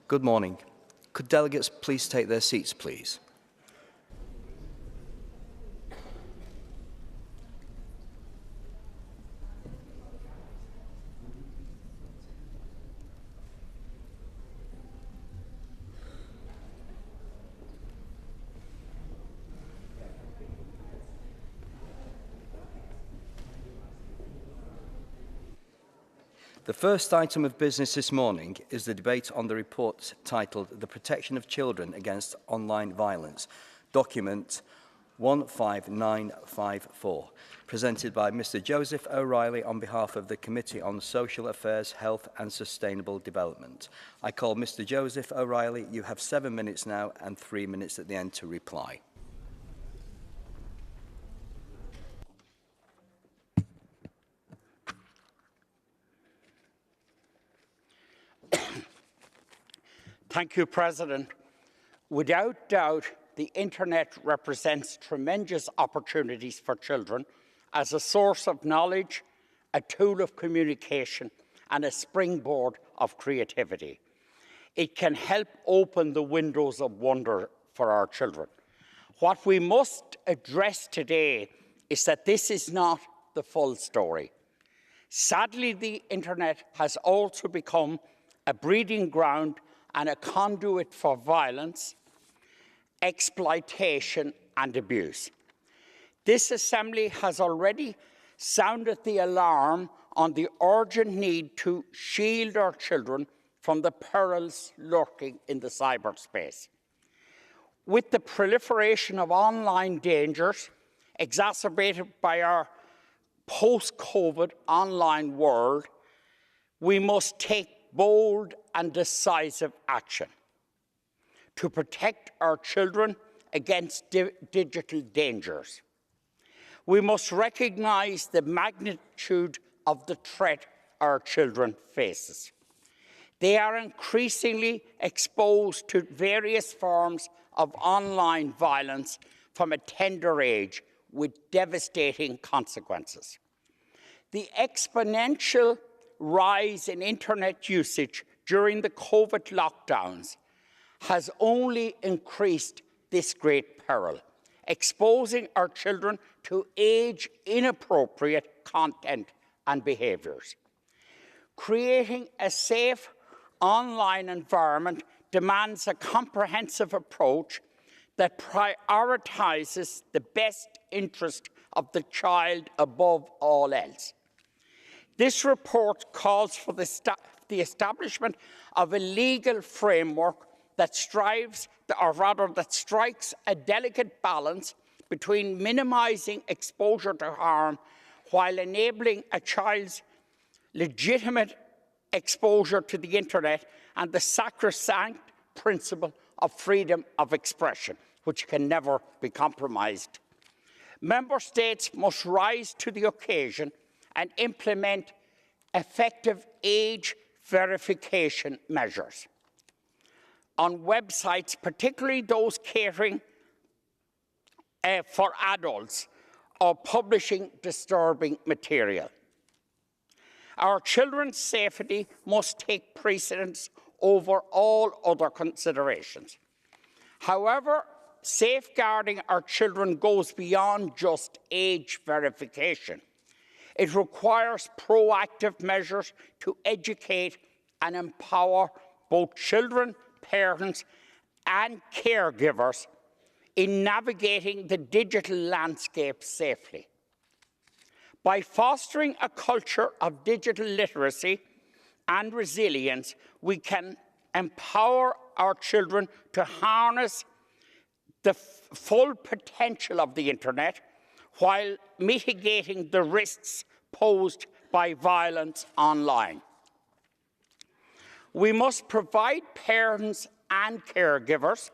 Good morning. Could delegates please take their seats, please? The first item of business this morning is the debate on the report titled The Protection of Children Against Online Violence, document 15954, presented by Mr. Joseph O'Reilly on behalf of the Committee on Social Affairs, Health and Sustainable Development. I call Mr. Joseph O'Reilly. You have 7 minutes now and 3 minutes at the end to reply. Thank you, President. Without doubt, the Internet represents tremendous opportunities for children as a source of knowledge, a tool of communication, and a springboard of creativity. It can help open the windows of wonder for our children. What we must address today is that this is not the full story. Sadly, the Internet has also become a breeding ground and a conduit for violence, exploitation and abuse. This Assembly has already sounded the alarm on the urgent need to shield our children from the perils lurking in the cyberspace. With the proliferation of online dangers exacerbated by our post-COVID online world, we must take bold and decisive action to protect our children against digital dangers. We must recognise the magnitude of the threat our children face. They are increasingly exposed to various forms of online violence from a tender age with devastating consequences. The exponential rise in Internet usage during the COVID lockdowns has only increased this great peril, exposing our children to age-inappropriate content and behaviours. Creating a safe online environment demands a comprehensive approach that prioritises the best interest of the child above all else. This report calls for the establishment of a legal framework that strikes a delicate balance between minimising exposure to harm while enabling a child's legitimate exposure to the Internet and the sacrosanct principle of freedom of expression, which can never be compromised. Member States must rise to the occasion and implement effective age verification measures on websites, particularly those catering for adults or publishing disturbing material. Our children's safety must take precedence over all other considerations. However, safeguarding our children goes beyond just age verification. It requires proactive measures to educate and empower both children, parents, and caregivers in navigating the digital landscape safely. By fostering a culture of digital literacy and resilience, we can empower our children to harness the full potential of the Internet while mitigating the risks posed by violence online. We must provide parents and caregivers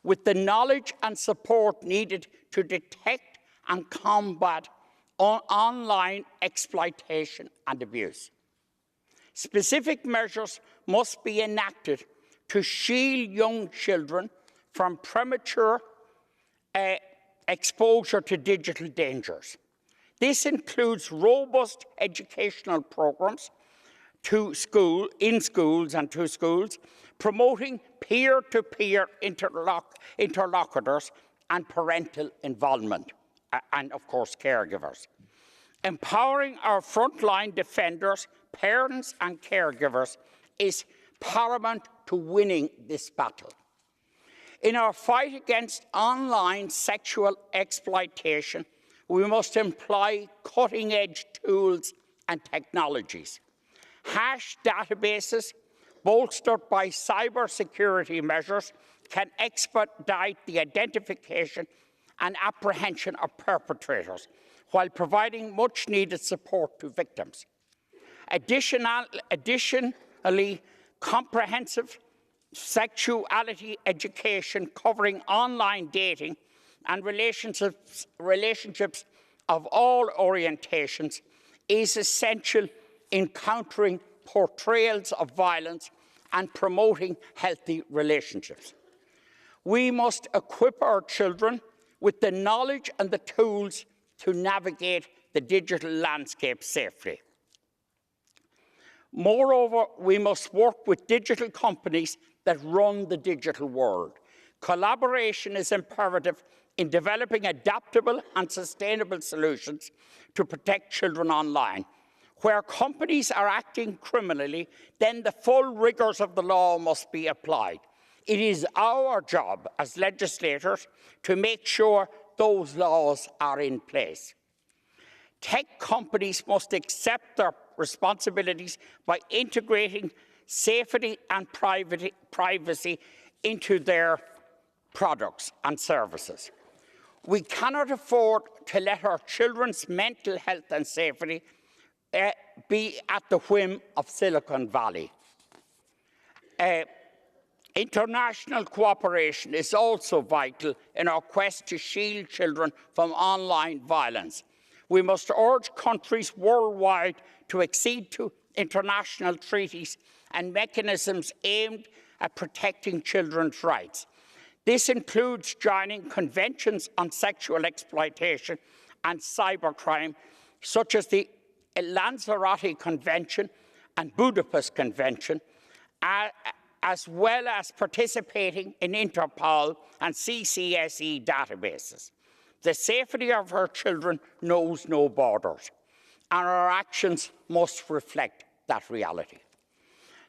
with the knowledge and support needed to detect and combat online exploitation and abuse. Specific measures must be enacted to shield young children from premature exposure to digital dangers. This includes robust educational programs in schools and to schools, promoting peer-to-peer interlocutors and parental involvement, and of course caregivers. Empowering our frontline defenders, parents and caregivers is paramount to winning this battle. In our fight against online sexual exploitation, we must employ cutting-edge tools and technologies. Hash databases, bolstered by cybersecurity measures, can expedite the identification and apprehension of perpetrators, while providing much-needed support to victims. Additionally, comprehensive sexuality education covering online dating and relationships of all orientations is essential in countering portrayals of violence and promoting healthy relationships. We must equip our children with the knowledge and the tools to navigate the digital landscape safely. Moreover, we must work with digital companies that run the digital world. Collaboration is imperative in developing adaptable and sustainable solutions to protect children online. Where companies are acting criminally, then the full rigours of the law must be applied. It is our job as legislators to make sure those laws are in place. Tech companies must accept their responsibilities by integrating safety and privacy into their products and services. We cannot afford to let our children's mental health and safety be at the whim of Silicon Valley. International cooperation is also vital in our quest to shield children from online violence. We must urge countries worldwide to accede to international treaties and mechanisms aimed at protecting children's rights. This includes joining conventions on sexual exploitation and cybercrime, such as the Lanzarote Convention and Budapest Convention, as well as participating in Interpol and CCSE databases. The safety of our children knows no borders, and our actions must reflect that reality.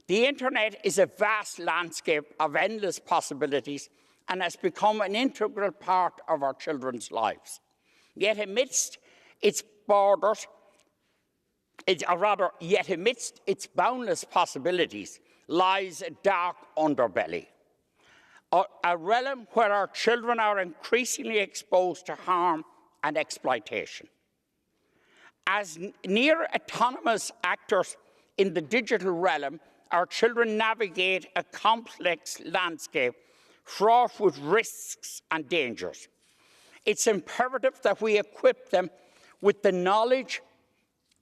The internet is a vast landscape of endless possibilities and has become an integral part of our children's lives. Yet amidst its borders, amidst its boundless possibilities, lies a dark underbelly, a realm where our children are increasingly exposed to harm and exploitation. As near autonomous actors in the digital realm, our children navigate a complex landscape fraught with risks and dangers. It's imperative that we equip them with the knowledge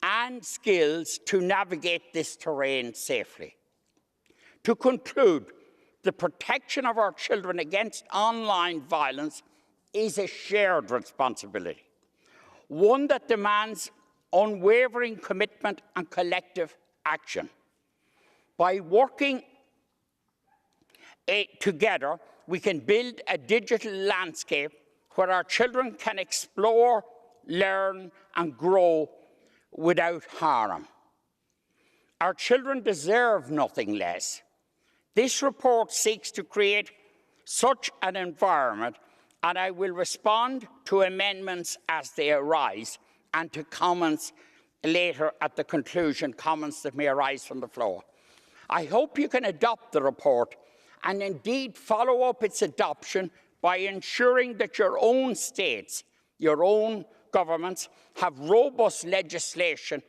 and skills to navigate this terrain safely. To conclude, the protection of our children against online violence is a shared responsibility, one that demands unwavering commitment and collective action. By working together, we can build a digital landscape where our children can explore, learn, and grow without harm. Our children deserve nothing less. This report seeks to create such an environment, and I will respond to amendments as they arise and to comments later at the conclusion, comments that may arise from the floor. I hope you can adopt the report and indeed follow up its adoption by ensuring that your own states, your own governments, have robust legislation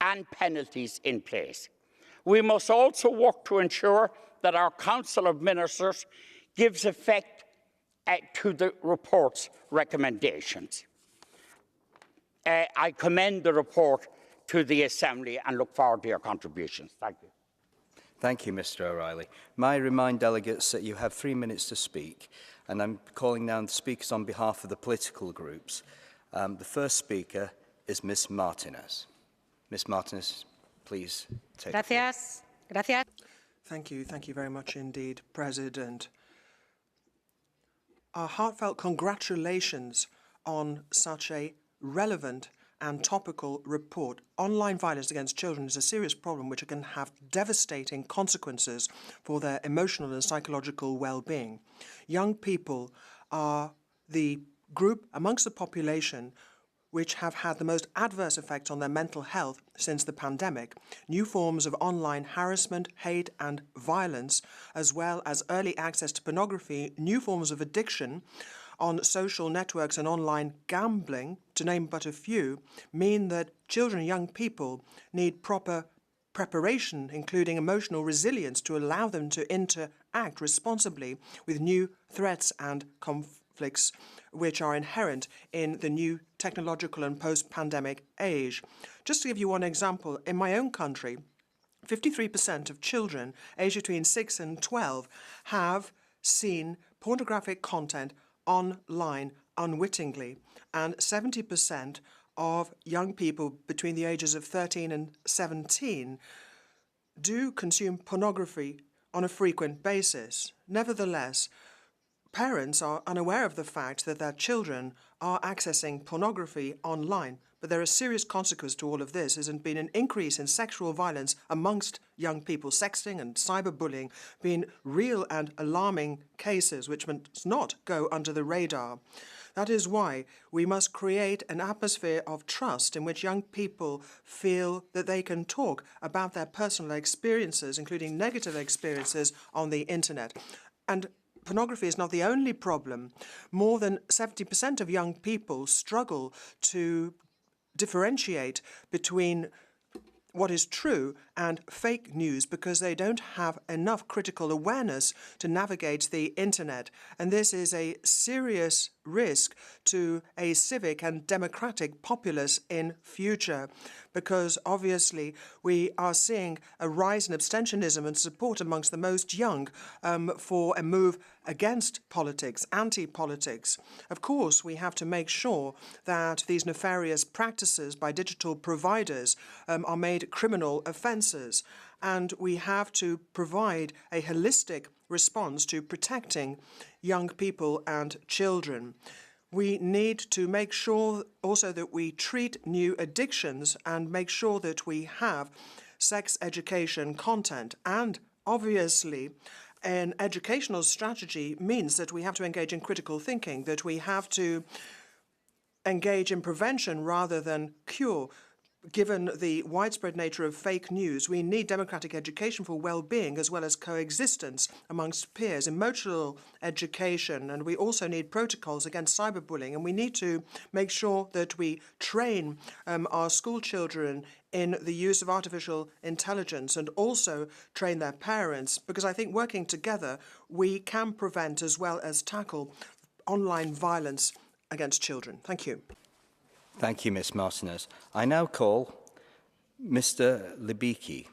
and penalties in place. We must also work to ensure that our Council of Ministers gives effect to the report's recommendations. I commend the report to the Assembly and look forward to your contributions. Thank you. Thank you, Mr. O'Reilly. May I remind delegates that you have 3 minutes to speak, and I'm calling now the speakers on behalf of the political groups. The first speaker is Ms. Martinez. Ms. Martinez. please take the floor. Gracias. Thank you very much indeed, President. Our heartfelt congratulations on such a relevant and topical report. Online violence against children is a serious problem which can have devastating consequences for their emotional and psychological well-being. Young people are the group amongst the population which have had the most adverse effects on their mental health since the pandemic. New forms of online harassment, hate and violence, as well as early access to pornography, new forms of addiction on social networks and online gambling, to name but a few, mean that children and young people need proper preparation, including emotional resilience, to allow them to interact responsibly with new threats and conflicts which are inherent in the new technological and post-pandemic age. Just to give you one example, in my own country, 53% of children aged between 6 and 12 have seen pornographic content online unwittingly, and 70% of young people between the ages of 13 and 17 do consume pornography on a frequent basis. Nevertheless, parents are unaware of the fact that their children are accessing pornography online, but there are serious consequences to all of this. There's been an increase in sexual violence amongst young people, sexting and cyberbullying being real and alarming cases which must not go under the radar. That is why we must create an atmosphere of trust in which young people feel that they can talk about their personal experiences, including negative experiences on the internet. And pornography is not the only problem. More than 70% of young people struggle to differentiate between what is true and fake news because they don't have enough critical awareness to navigate the internet. And this is a serious risk to a civic and democratic populace in future, because obviously we are seeing a rise in abstentionism and support amongst the most young for a move against politics, anti-politics. Of course, we have to make sure that these nefarious practices by digital providers are made criminal offences, and we have to provide a holistic response to protecting young people and children. We need to make sure also that we treat new addictions and make sure that we have sex education content. And obviously, an educational strategy means that we have to engage in critical thinking, that we have to engage in prevention rather than cure. Given the widespread nature of fake news, we need democratic education for well-being as well as coexistence amongst peers, emotional education, and we also need protocols against cyberbullying. And we need to make sure that we train our school children in the use of artificial intelligence and also train their parents, because I think working together we can prevent as well as tackle online violence against children. Thank you. Thank you, Ms Martinez. I now call Mr Libicki.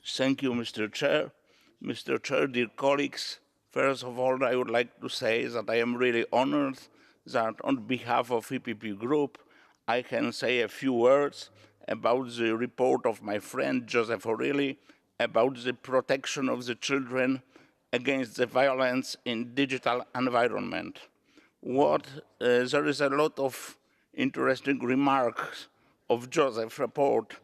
Thank you, Mr. Chair. Mr. Chair, dear colleagues, first of all, I would like to say that I am really honored that on behalf of EPP Group, I can say a few words about the report of my friend Joseph O'Reilly about the protection of the children against the violence in digital environment. There is a lot of interesting remarks of Joseph's report,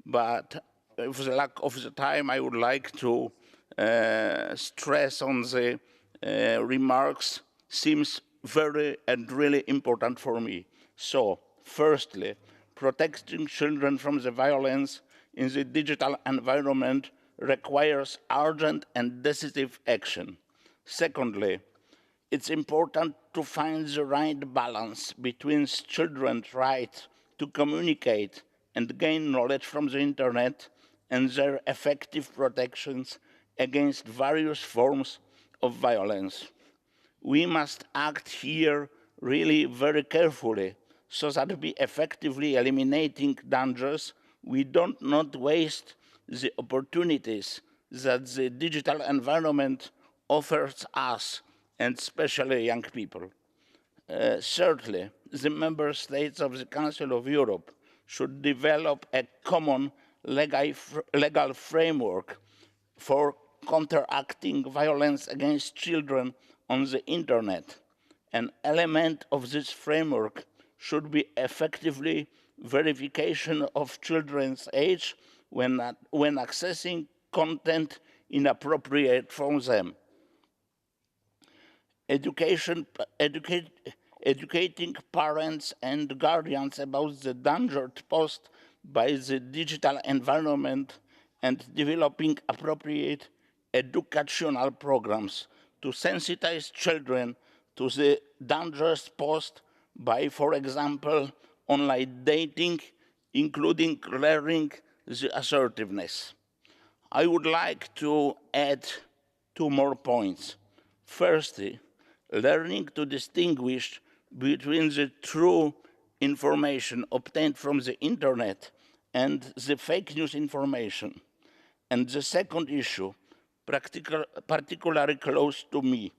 but for the lack of the time, I would like to stress on the remarks seems very and really important for me. So, firstly, protecting children from the violence in the digital environment requires urgent and decisive action. Secondly, it's important to find the right balance between children's right to communicate and gain knowledge from the internet and their effective protections against various forms of violence. We must act here really very carefully so that by effectively eliminating dangers, we don't not waste the opportunities that the digital environment offers us, and especially young people. Thirdly, the member states of the Council of Europe should develop a common legal framework for counteracting violence against children on the internet. An element of this framework should be effectively verification of children's age when accessing content inappropriate for them. Educating parents and guardians about the danger posed by the digital environment and developing appropriate educational programs to sensitize children to the dangers posed by, for example, online dating, including learning the assertiveness. I would like to add 2 more points. Firstly, learning to distinguish between the true information obtained from the internet and the fake news information. And the second issue, particularly close to me,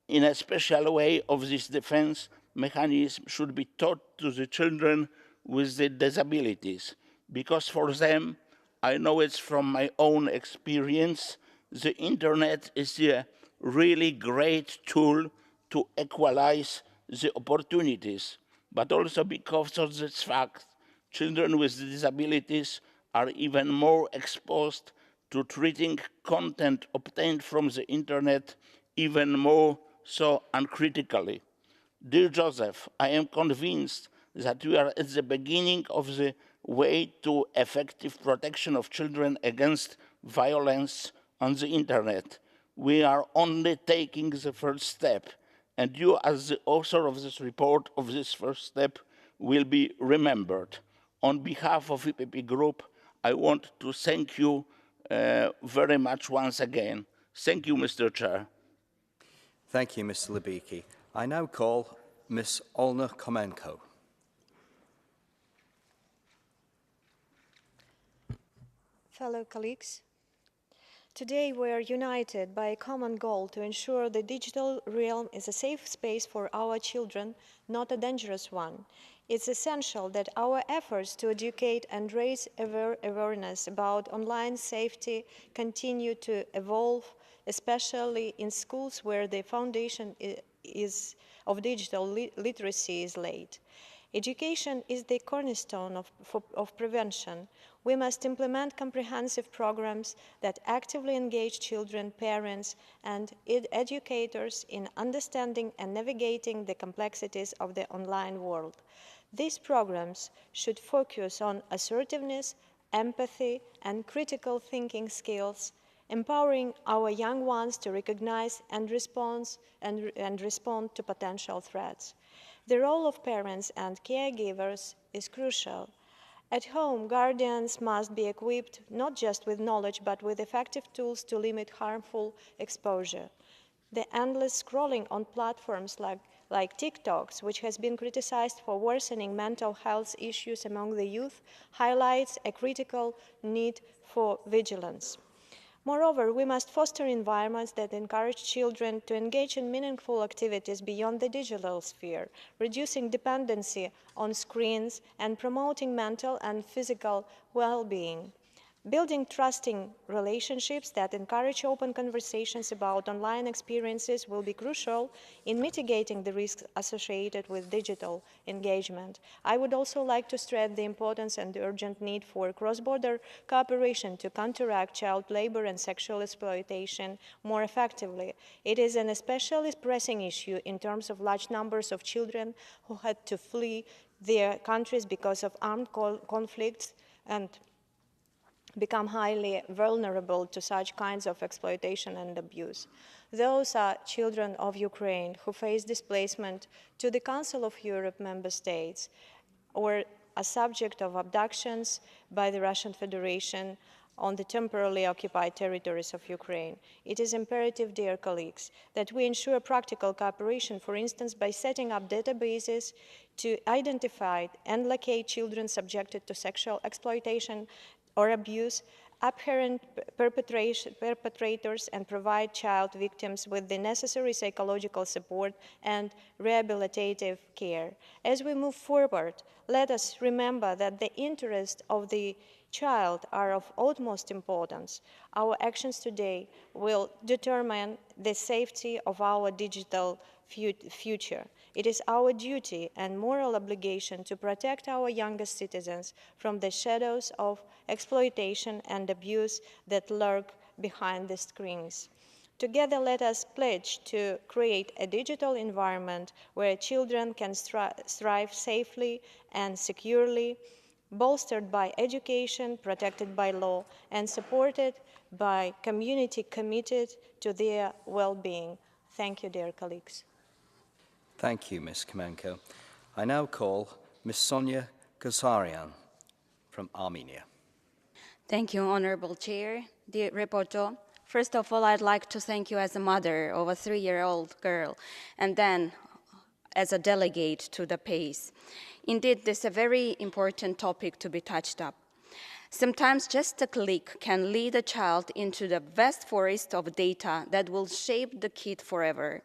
in a special way of this defense mechanism should be taught to the children with the disabilities, because for them, I know it's from my own experience, the internet is a really great tool to equalize the opportunities, but also because of this fact, children with disabilities are even more exposed to treating content obtained from the internet even more so uncritically. Dear Joseph, I am convinced that we are at the beginning of the way to effective protection of children against violence on the internet. We are only taking the first step, and you, as the author of this report of this first step, will be remembered. On behalf of EPP Group, I want to thank you very much once again. Thank you, Mr. Chair. Thank you, Mr. Libicki. I now call Ms. Olna Komenko. Fellow colleagues, today we are united by a common goal to ensure the digital realm is a safe space for our children, not a dangerous one. It's essential that our efforts to educate and raise awareness about online safety continue to evolve, especially in schools where the foundation of digital literacy is laid. Education is the cornerstone of prevention. We must implement comprehensive programs that actively engage children, parents, and educators in understanding and navigating the complexities of the online world. These programs should focus on assertiveness, empathy, and critical thinking skills, empowering our young ones to recognize and respond to potential threats. The role of parents and caregivers is crucial. At home, guardians must be equipped not just with knowledge, but with effective tools to limit harmful exposure. The endless scrolling on platforms like TikToks, which has been criticized for worsening mental health issues among the youth, highlights a critical need for vigilance. Moreover, we must foster environments that encourage children to engage in meaningful activities beyond the digital sphere, reducing dependency on screens and promoting mental and physical well-being. Building trusting relationships that encourage open conversations about online experiences will be crucial in mitigating the risks associated with digital engagement. I would also like to stress the importance and the urgent need for cross-border cooperation to counteract child labor and sexual exploitation more effectively. It is an especially pressing issue in terms of large numbers of children who had to flee their countries because of armed conflicts and become highly vulnerable to such kinds of exploitation and abuse. Those are children of Ukraine who face displacement to the Council of Europe member states or are subject of abductions by the Russian Federation on the temporarily occupied territories of Ukraine. It is imperative, dear colleagues, that we ensure practical cooperation, for instance, by setting up databases to identify and locate children subjected to sexual exploitation or abuse, apparent perpetrators and provide child victims with the necessary psychological support and rehabilitative care. As we move forward, let us remember that the interests of the child are of utmost importance. Our actions today will determine the safety of our digital future. It is our duty and moral obligation to protect our youngest citizens from the shadows of exploitation and abuse that lurk behind the screens. Together, let us pledge to create a digital environment where children can thrive safely and securely, bolstered by education, protected by law, and supported by community committed to their well-being. Thank you, dear colleagues. Thank you, Ms. Kamenko. I now call Ms. Sonia Kasarian from Armenia. Thank you, Honorable Chair, dear reporter. First of all, I'd like to thank you as a mother of a 3-year-old girl, and then as a delegate to the PACE. Indeed, this is a very important topic to be touched up. Sometimes just a click can lead a child into the vast forest of data that will shape the kid forever.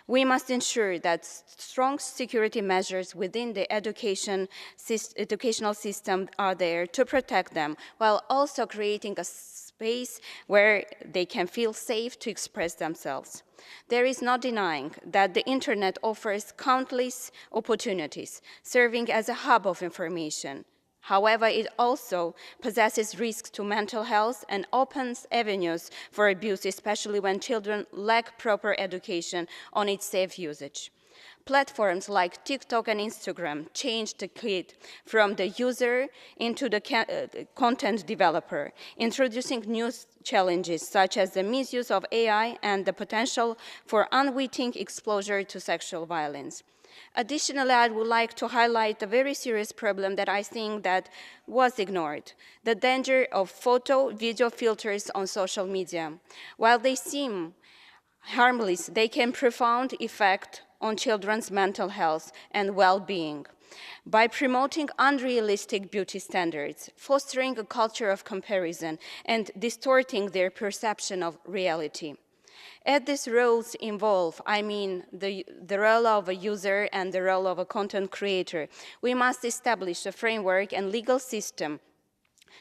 We must ensure that strong security measures within the educational system are there to protect them, while also creating a space where they can feel safe to express themselves. There is no denying that the internet offers countless opportunities, serving as a hub of information. However, it also possesses risks to mental health and opens avenues for abuse, especially when children lack proper education on its safe usage. Platforms like TikTok and Instagram changed the kid from the user into the content developer, introducing new challenges such as the misuse of AI and the potential for unwitting exposure to sexual violence. Additionally, I would like to highlight a very serious problem that I think that was ignored, the danger of photo-video filters on social media. While they seem harmless, they can profound effect on children's mental health and well-being. By promoting unrealistic beauty standards, fostering a culture of comparison, and distorting their perception of reality. As these roles involve, I mean the role of a user and the role of a content creator, we must establish a framework and legal system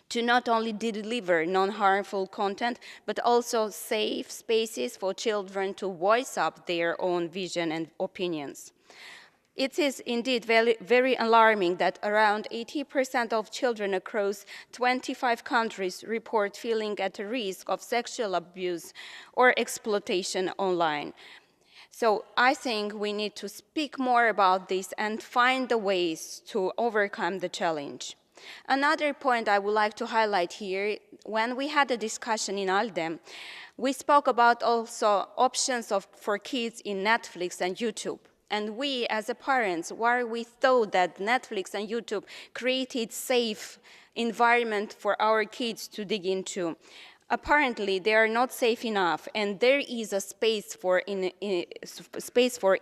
to not only deliver non-harmful content, but also safe spaces for children to voice up their own vision and opinions. It is indeed very, very alarming that around 80% of children across 25 countries report feeling at risk of sexual abuse or exploitation online. So I think we need to speak more about this and find the ways to overcome the challenge. Another point I would like to highlight here, when we had a discussion in ALDE, we spoke about also options for kids in Netflix and YouTube. And we, as a parents, while we thought that Netflix and YouTube created safe environment for our kids to dig into, apparently they are not safe enough, and there is a space for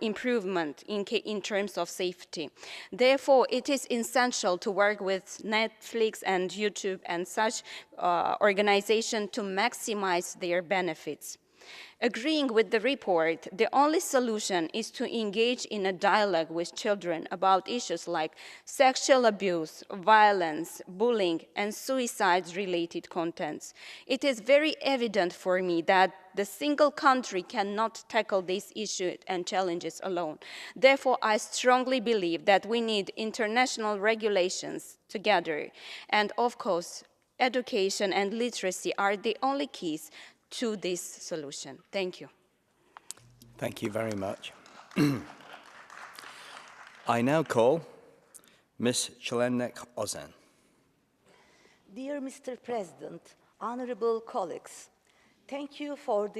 improvement in terms of safety. Therefore, it is essential to work with Netflix and YouTube and such organizations to maximize their benefits. Agreeing with the report, the only solution is to engage in a dialogue with children about issues like sexual abuse, violence, bullying, and suicide-related contents. It is very evident for me that the single country cannot tackle these issues and challenges alone. Therefore, I strongly believe that we need international regulations together. And of course, education and literacy are the only keys to this solution. Thank you. Thank you very much. I now call Ms. Chelenek Ozen. Dear Mr. President, honorable colleagues, thank you for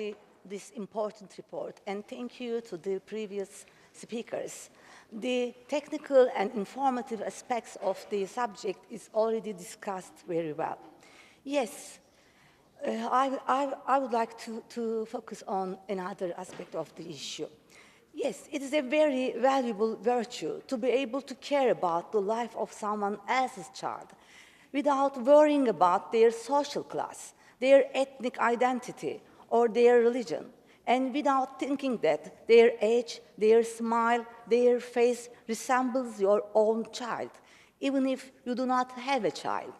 this important report, and thank you to the previous speakers. The technical and informative aspects of the subject is already discussed very well. Yes, I would like to focus on another aspect of the issue. Yes, it is a very valuable virtue to be able to care about the life of someone else's child. without worrying about their social class, their ethnic identity, or their religion, and without thinking that their age, their smile, their face resembles your own child, even if you do not have a child.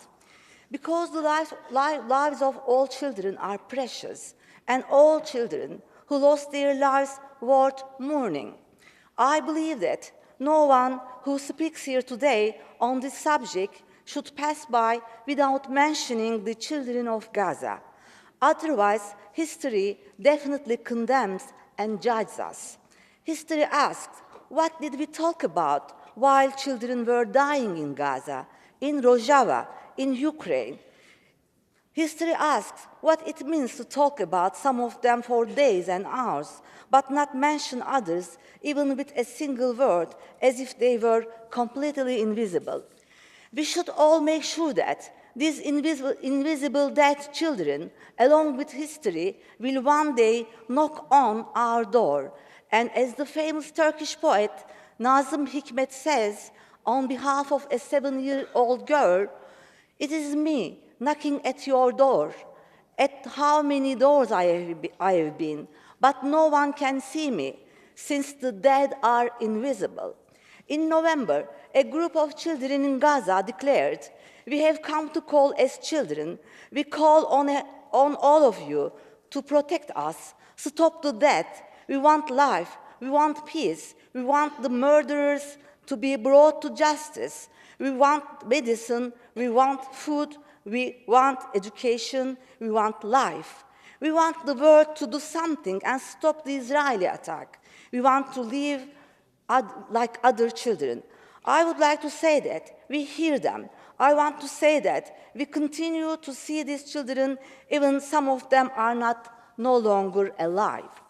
Because the lives of all children are precious, and all children who lost their lives worth mourning. I believe that no one who speaks here today on this subject should pass by without mentioning the children of Gaza. Otherwise, history definitely condemns and judges us. History asks, what did we talk about while children were dying in Gaza, in Rojava, in Ukraine? History asks what it means to talk about some of them for days and hours, but not mention others even with a single word, as if they were completely invisible. We should all make sure that these invisible dead children, along with history, will one day knock on our door. And as the famous Turkish poet Nazım Hikmet says, on behalf of a 7-year-old girl, it is me knocking at your door. At how many doors I have been, but no one can see me, since the dead are invisible. In November, a group of children in Gaza declared, "We have come to call as children. We call on all of you to protect us, stop the death. We want life, we want peace, we want the murderers to be brought to justice. We want medicine, we want food, we want education, we want life. We want the world to do something and stop the Israeli attack. We want to live like other children." I would like to say that we hear them. I want to say that we continue to see these children, even some of them are no longer alive.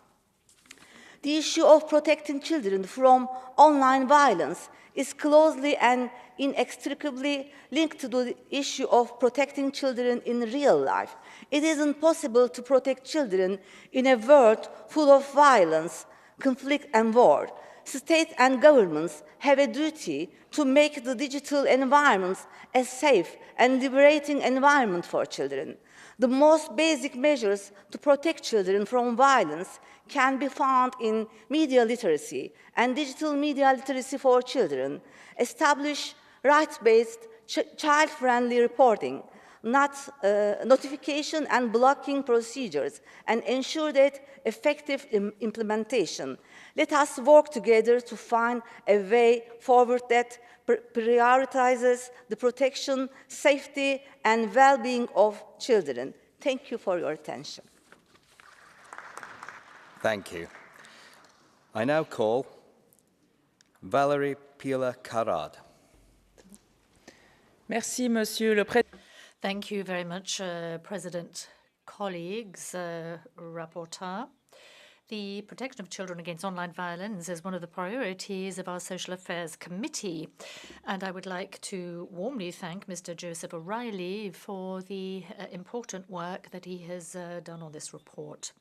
The issue of protecting children from online violence is closely and inextricably linked to the issue of protecting children in real life. It isn't possible to protect children in a world full of violence, conflict, and war. States and governments have a duty to make the digital environments a safe and liberating environment for children. The most basic measures to protect children from violence can be found in media literacy and digital media literacy for children. Establish rights-based, child-friendly reporting, notification and blocking procedures, and ensure that effective implementation. Let us work together to find a way forward that prioritizes the protection, safety, and well-being of children. Thank you for your attention. Thank you. I now call Valérie Pila-Carrad. Merci, Monsieur le Président. Thank you very much, President, colleagues, Rapporteur. The protection of children against online violence is one of the priorities of our Social Affairs Committee, and I would like to warmly thank Mr. Joseph O'Reilly for the important work that he has done on this report.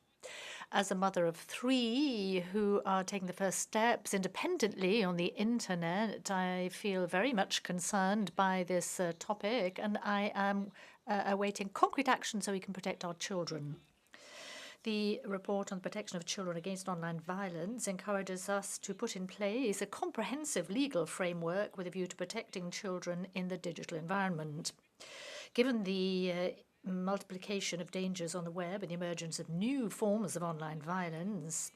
As a mother of 3 who are taking the first steps independently on the internet, I feel very much concerned by this topic, and I am awaiting concrete action so we can protect our children. The report on the protection of children against online violence encourages us to put in place a comprehensive legal framework with a view to protecting children in the digital environment. Given the multiplication of dangers on the web and the emergence of new forms of online violence,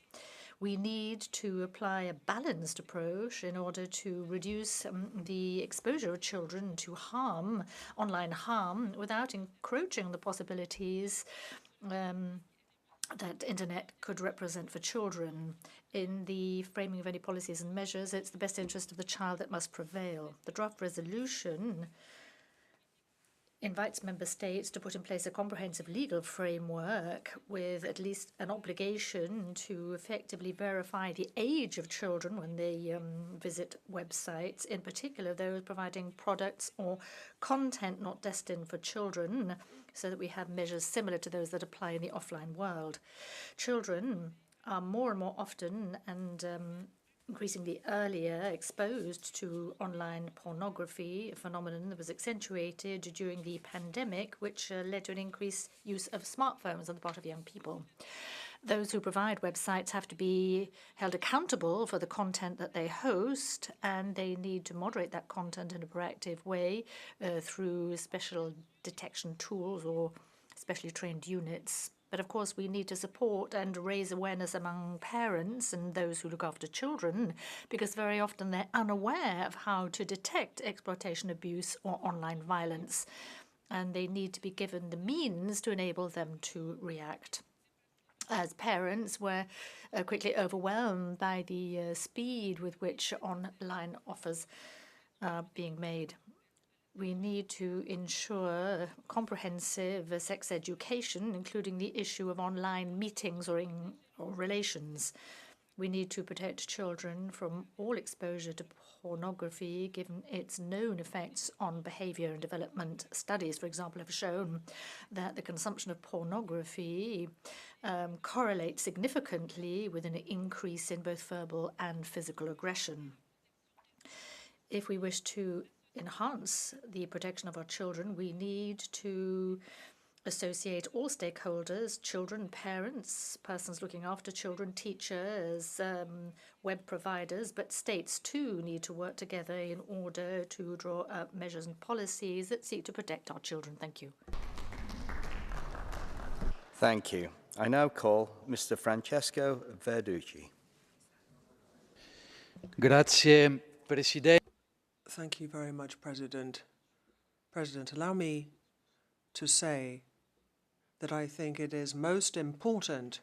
we need to apply a balanced approach in order to reduce the exposure of children to harm, online harm, without encroaching on the possibilities that internet could represent for children. In the framing of any policies and measures, it's the best interest of the child that must prevail. The draft resolution invites member states to put in place a comprehensive legal framework with at least an obligation to effectively verify the age of children when they visit websites, in particular those providing products or content not destined for children, so that we have measures similar to those that apply in the offline world. Children are more and more often and increasingly earlier exposed to online pornography, a phenomenon that was accentuated during the pandemic, which led to an increased use of smartphones on the part of young people. Those who provide websites have to be held accountable for the content that they host, and they need to moderate that content in a proactive way through special detection tools or specially trained units. But of course, we need to support and raise awareness among parents and those who look after children, because very often they're unaware of how to detect exploitation, abuse, or online violence, and they need to be given the means to enable them to react. As parents, we're quickly overwhelmed by the speed with which online offers are being made. We need to ensure comprehensive sex education, including the issue of online meetings or relations. We need to protect children from all exposure to pornography, given its known effects on behavior and development. Studies, for example, have shown that the consumption of pornography correlates significantly with an increase in both verbal and physical aggression. If we wish to enhance the protection of our children, we need to associate all stakeholders, children, parents, persons looking after children, teachers, web providers, but states too need to work together in order to draw up measures and policies that seek to protect our children. Thank you. Thank you. I now call Mr. Francesco Verducci. Grazie, Presidente. Thank you very much, President. President, allow me to say that I think it is most important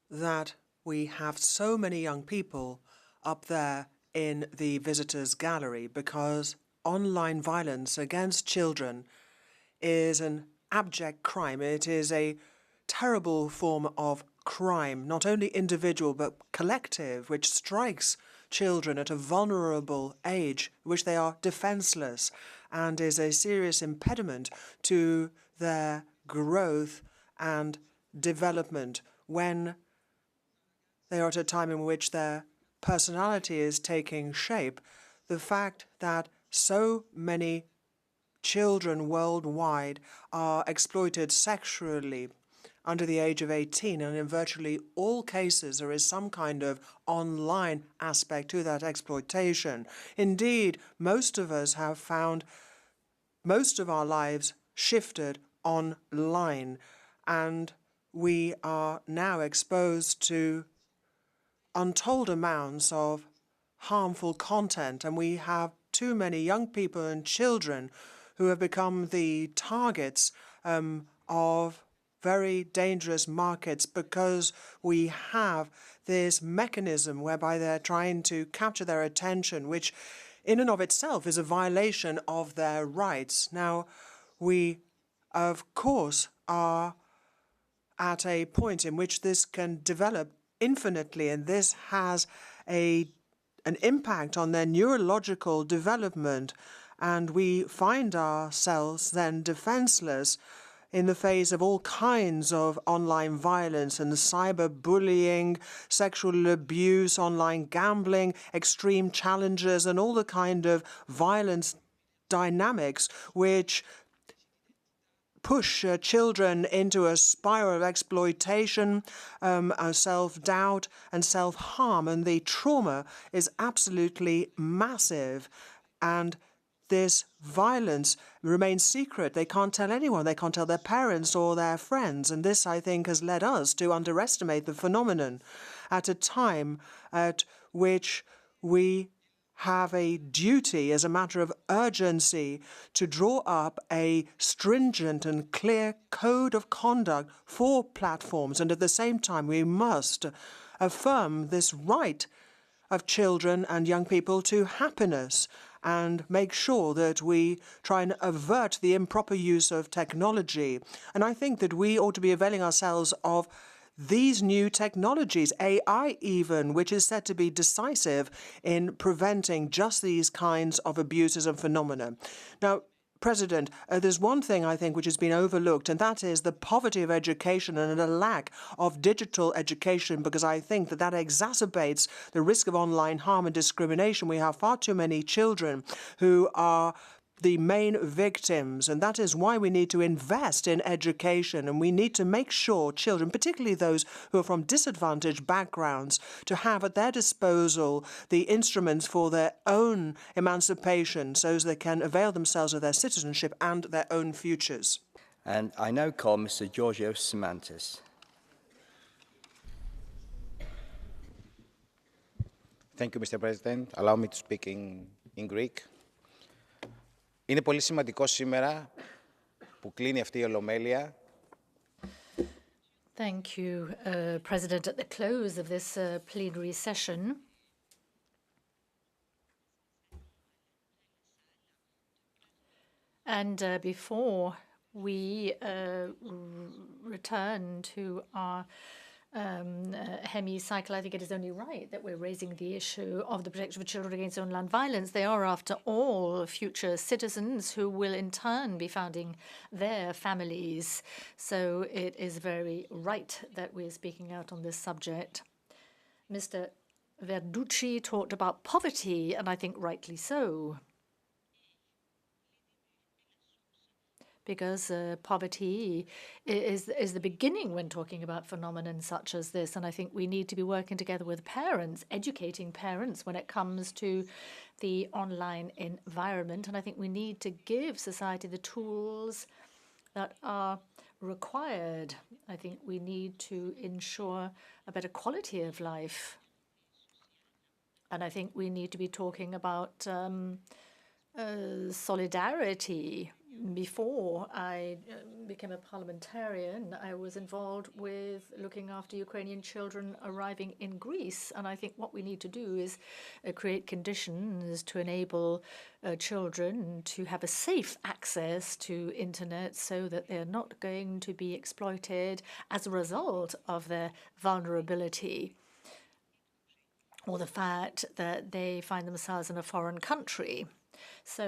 that we have so many young people up there in the visitors' gallery, because online violence against children is an abject crime. It is a terrible form of crime, not only individual but collective, which strikes children at a vulnerable age, which they are defenseless, and is a serious impediment to their growth and development when they are at a time in which their personality is taking shape. The fact that so many children worldwide are exploited sexually under the age of 18, and in virtually all cases there is some kind of online aspect to that exploitation. Indeed, most of us have found most of our lives shifted online, and we are now exposed to untold amounts of harmful content, and we have too many young people and children who have become the targets of very dangerous markets, because we have this mechanism whereby they're trying to capture their attention, which in and of itself is a violation of their rights. Now, we, of course, are at a point in which this can develop infinitely, and this has an impact on their neurological development, and we find ourselves then defenseless in the face of all kinds of online violence and cyberbullying, sexual abuse, online gambling, extreme challenges, and all the kind of violence dynamics which push children into a spiral of exploitation, self-doubt, and self-harm. And the trauma is absolutely massive. And this violence remains secret. They can't tell anyone. They can't tell their parents or their friends. And this, I think, has led us to underestimate the phenomenon at a time at which we have a duty as a matter of urgency to draw up a stringent and clear code of conduct for platforms. And at the same time, we must affirm this right of children and young people to happiness, and make sure that we try and avert the improper use of technology. And I think that we ought to be availing ourselves of these new technologies, AI even, which is said to be decisive in preventing just these kinds of abuses and phenomena. Now, President, there's one thing I think which has been overlooked, and that is the poverty of education and a lack of digital education, because I think that that exacerbates the risk of online harm and discrimination. We have far too many children who are the main victims, and that is why we need to invest in education, and we need to make sure children, particularly those who are from disadvantaged backgrounds, to have at their disposal the instruments for their own emancipation so as they can avail themselves of their citizenship and their own futures. And I now call Mr. Georgios Simantis. Thank you, Mr. President. Allow me to speak in Greek. Είναι πολύ σημαντικό σήμερα που κλείνει αυτή η ολομέλεια. Thank you, President. At the close of this plenary session, and before we return to our hemicycle, I think it is only right that we're raising the issue of the protection of children against online violence. They are, after all, future citizens who will in turn be founding their families. So it is very right that we're speaking out on this subject. Mr. Verducci talked about poverty, and I think rightly so. Because poverty is the beginning when talking about phenomena such as this. And I think we need to be working together with parents, educating parents when it comes to the online environment. And I think we need to give society the tools that are required. I think we need to ensure a better quality of life. And I think we need to be talking about solidarity. Before I became a parliamentarian, I was involved with looking after Ukrainian children arriving in Greece. And I think what we need to do is create conditions to enable children to have a safe access to internet so that they're not going to be exploited as a result of their vulnerability or the fact that they find themselves in a foreign country. So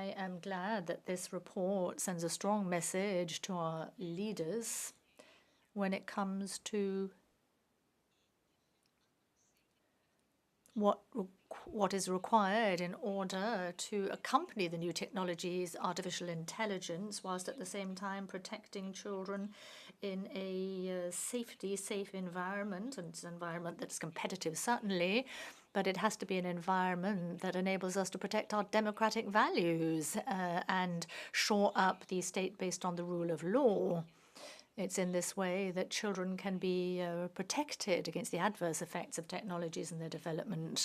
I am glad that this report sends a strong message to our leaders when it comes to what is required in order to accompany the new technologies, artificial intelligence, whilst at the same time protecting children in a safe environment, and it's an environment that's competitive, certainly, but it has to be an environment that enables us to protect our democratic values and shore up the state based on the rule of law. It's in this way that children can be protected against the adverse effects of technologies and their development.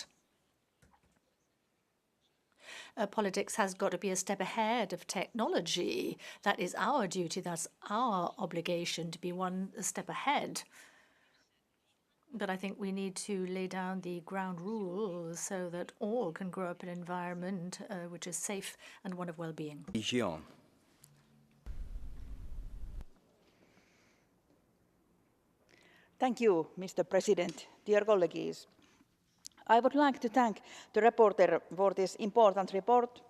Politics has got to be a step ahead of technology. That is our duty, that's our obligation, to be one step ahead. But I think we need to lay down the ground rules so that all can grow up in an environment which is safe and one of well-being. Jean. Thank you, Mr. President. Dear colleagues, I would like to thank the rapporteur for this important report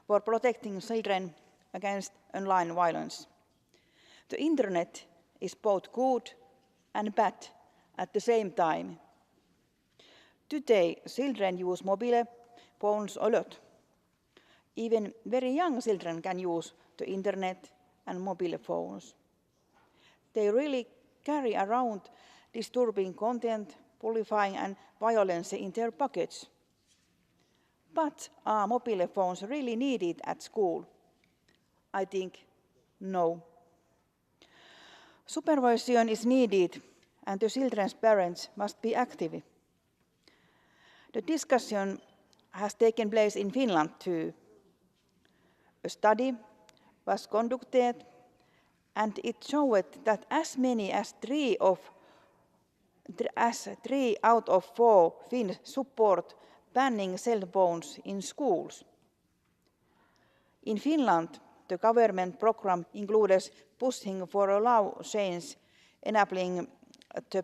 for protecting children against online violence. The internet is both good and bad at the same time. Today, children use mobile phones a lot. Even very young children can use the internet and mobile phones. They really carry around disturbing content, bullying and violence in their pockets. But are mobile phones really needed at school? I think no. Supervision is needed, and the children's parents must be active. The discussion has taken place in Finland too. A study was conducted, and it showed that as many as 3 out of 4 Finns support banning cell phones in schools. In Finland, the government program includes pushing for a law change enabling the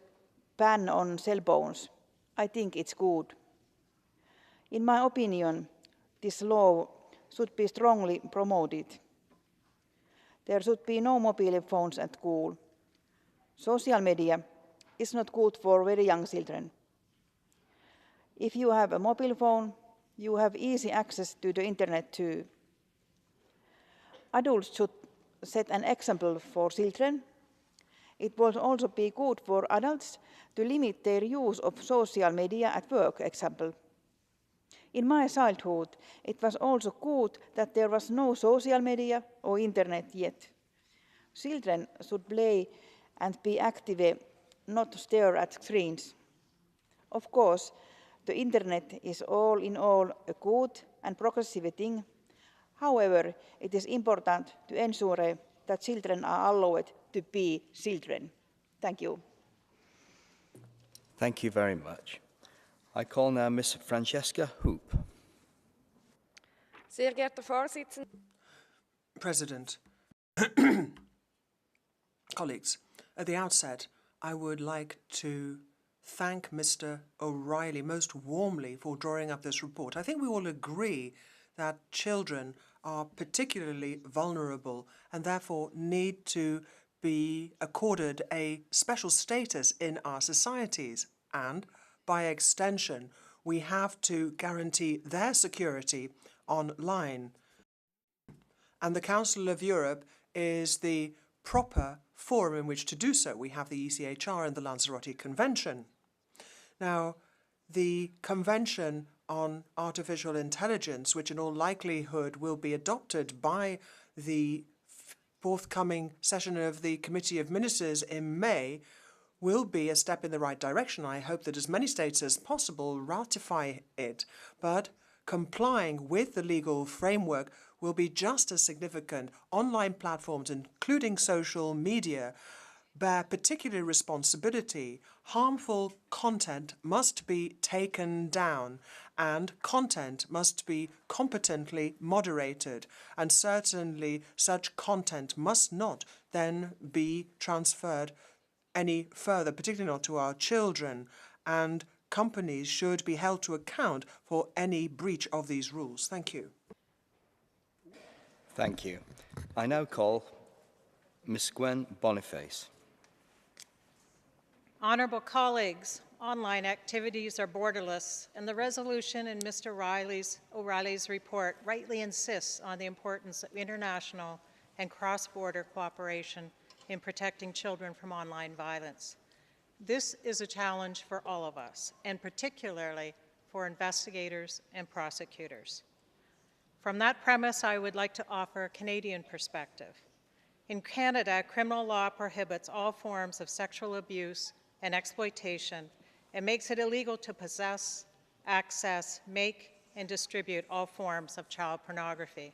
ban on cell phones. I think it's good. In my opinion, this law should be strongly promoted. There should be no mobile phones at school. Social media is not good for very young children. If you have a mobile phone, you have easy access to the internet too. Adults should set an example for children. It would also be good for adults to limit their use of social media at work, example. In my childhood, it was also good that there was no social media or internet yet. Children should play and be active, not stare at screens. Of course, the internet is all in all a good and progressive thing. However, it is important to ensure that children are allowed to be children. Thank you. Thank you very much. I call now Ms. Francesca Hoop. Sehr geehrter Vorsitzender. President, colleagues, at the outset, I would like to thank Mr. O'Reilly most warmly for drawing up this report. I think we all agree that children are particularly vulnerable and therefore need to be accorded a special status in our societies, and by extension, we have to guarantee their security online. And the Council of Europe is the proper forum in which to do so. We have the ECHR and the Lanzarote Convention. Now, the Convention on Artificial Intelligence, which in all likelihood will be adopted by the forthcoming session of the Committee of Ministers in May, will be a step in the right direction. I hope that as many states as possible ratify it, but complying with the legal framework will be just as significant. Online platforms, including social media, bear particular responsibility. Harmful content must be taken down, and content must be competently moderated, and certainly such content must not then be transferred any further, particularly not to our children, and companies should be held to account for any breach of these rules. Thank you. Thank you. I now call Ms. Gwen Boniface. Honourable colleagues, online activities are borderless, and the resolution in Mr. O'Reilly's report rightly insists on the importance of international and cross-border cooperation in protecting children from online violence. This is a challenge for all of us, and particularly for investigators and prosecutors. From that premise, I would like to offer a Canadian perspective. In Canada, criminal law prohibits all forms of sexual abuse and exploitation and makes it illegal to possess, access, make, and distribute all forms of child pornography.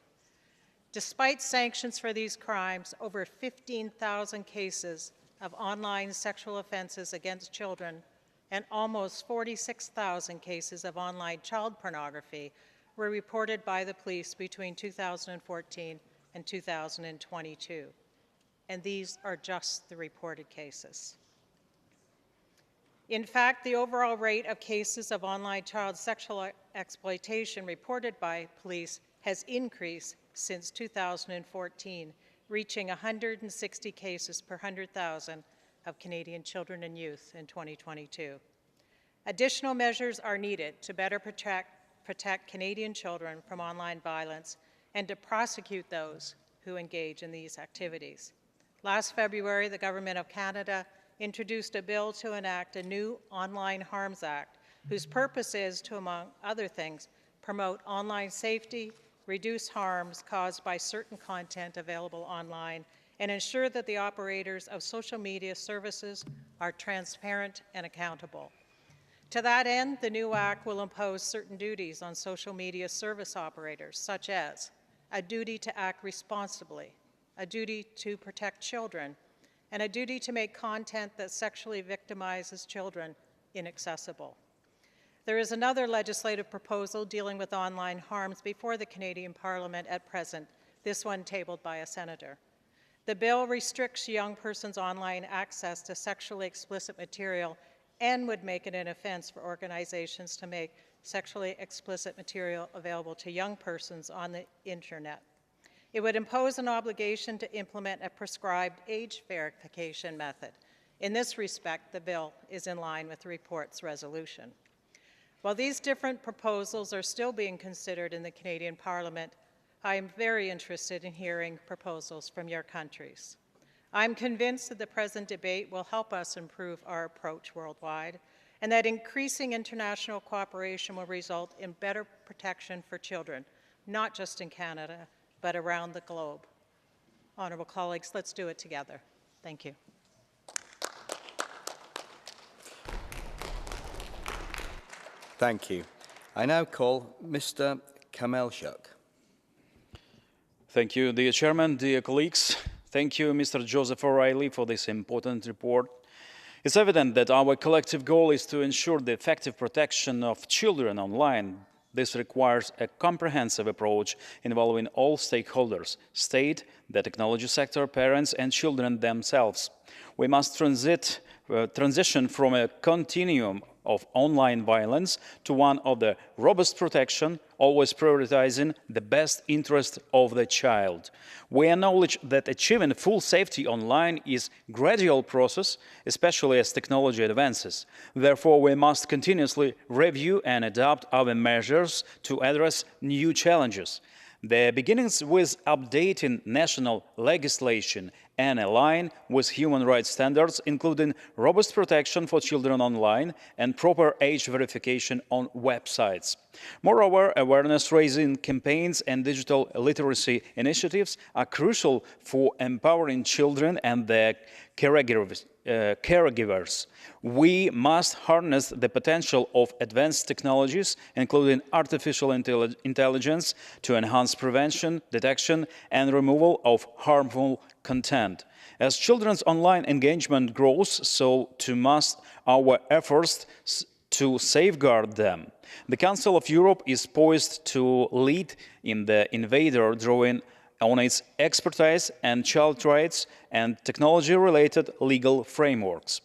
Despite sanctions for these crimes, over 15,000 cases of online sexual offenses against children and almost 46,000 cases of online child pornography were reported by the police between 2014 and 2022. And these are just the reported cases. In fact, the overall rate of cases of online child sexual exploitation reported by police has increased since 2014, reaching 160 cases per 100,000 of Canadian children and youth in 2022. Additional measures are needed to better protect Canadian children from online violence and to prosecute those who engage in these activities. Last February, the Government of Canada introduced a bill to enact a new Online Harms Act, whose purpose is to, among other things, promote online safety, reduce harms caused by certain content available online, and ensure that the operators of social media services are transparent and accountable. To that end, the new Act will impose certain duties on social media service operators, such as a duty to act responsibly, a duty to protect children, and a duty to make content that sexually victimizes children inaccessible. There is another legislative proposal dealing with online harms before the Canadian Parliament at present, this one tabled by a senator. The bill restricts young persons' online access to sexually explicit material and would make it an offense for organizations to make sexually explicit material available to young persons on the internet. It would impose an obligation to implement a prescribed age verification method. In this respect, the bill is in line with the report's resolution. While these different proposals are still being considered in the Canadian Parliament, I am very interested in hearing proposals from your countries. I'm convinced that the present debate will help us improve our approach worldwide, and that increasing international cooperation will result in better protection for children, not just in Canada, but around the globe. Honourable colleagues, let's do it together. Thank you. Thank you. I now call Mr. Kamelchuk. Thank you, dear Chairman, dear colleagues. Thank you, Mr. Joseph O'Reilly, for this important report. It's evident that our collective goal is to ensure the effective protection of children online. This requires a comprehensive approach involving all stakeholders: state, the technology sector, parents, and children themselves. We must transition from a continuum of online violence to one of the robust protection, always prioritizing the best interest of the child. We acknowledge that achieving full safety online is a gradual process, especially as technology advances. Therefore, we must continuously review and adapt our measures to address new challenges. The beginnings with updating national legislation and align with human rights standards, including robust protection for children online and proper age verification on websites. Moreover, awareness-raising campaigns and digital literacy initiatives are crucial for empowering children and their caregivers. We must harness the potential of advanced technologies, including artificial intelligence, to enhance prevention, detection, and removal of harmful content. As children's online engagement grows, so too must our efforts to safeguard them. The Council of Europe is poised to lead in the invader, drawing on its expertise and child rights and technology-related legal frameworks.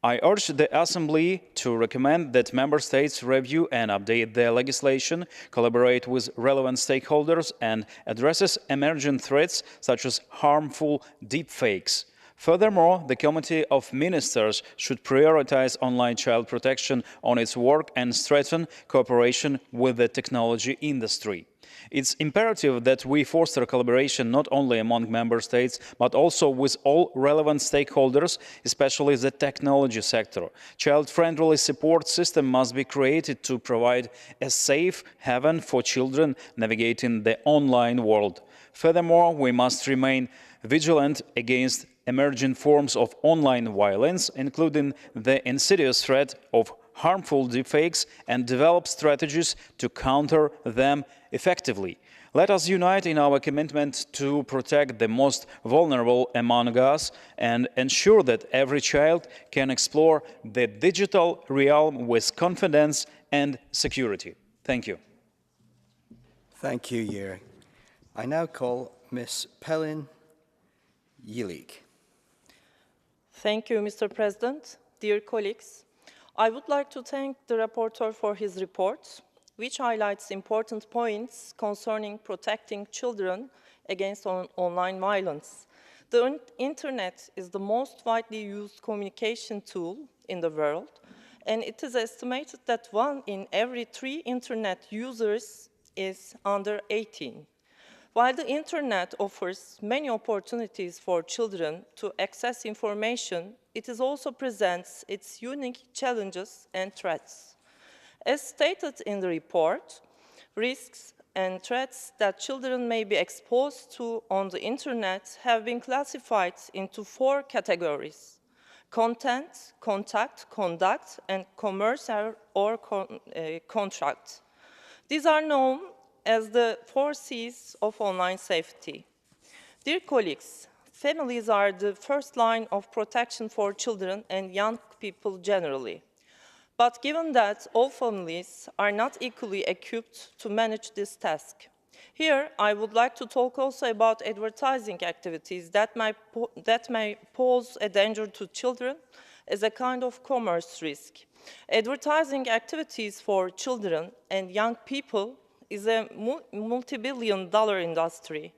I urge the Assembly to recommend that Member States review and update their legislation, collaborate with relevant stakeholders, and addresses emerging threats such as harmful deepfakes. Furthermore, the Committee of Ministers should prioritize online child protection on its work and strengthen cooperation with the technology industry. It's imperative that we foster collaboration not only among member states, but also with all relevant stakeholders, especially the technology sector. Child-friendly support system must be created to provide a safe haven for children navigating the online world. Furthermore, we must remain vigilant against emerging forms of online violence, including the insidious threat of harmful deepfakes, and develop strategies to counter them effectively. Let us unite in our commitment to protect the most vulnerable among us and ensure that every child can explore the digital realm with confidence and security. Thank you. Thank you, Yuri. I now call Ms. Pelin Yilik. Thank you, Mr. President. Dear colleagues, I would like to thank the rapporteur for his report, which highlights important points concerning protecting children against online violence. The internet is the most widely used communication tool in the world, and it is estimated that 1 in every 3 internet users is under 18. While the internet offers many opportunities for children to access information, it also presents its unique challenges and threats. As stated in the report, risks and threats that children may be exposed to on the internet have been classified into 4 categories: content, contact, conduct, and commerce or contract. These are known as the 4 C's of online safety. Dear colleagues, families are the first line of protection for children and young people generally. But given that all families are not equally equipped to manage this task, here I would like to talk also about advertising activities that may pose a danger to children as a kind of commerce risk. Advertising activities for children and young people is a multi-billion-dollar industry.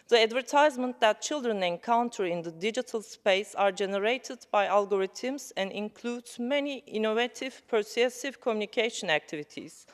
The advertisements that children encounter in the digital space are generated by algorithms and includes many innovative persuasive communication activities.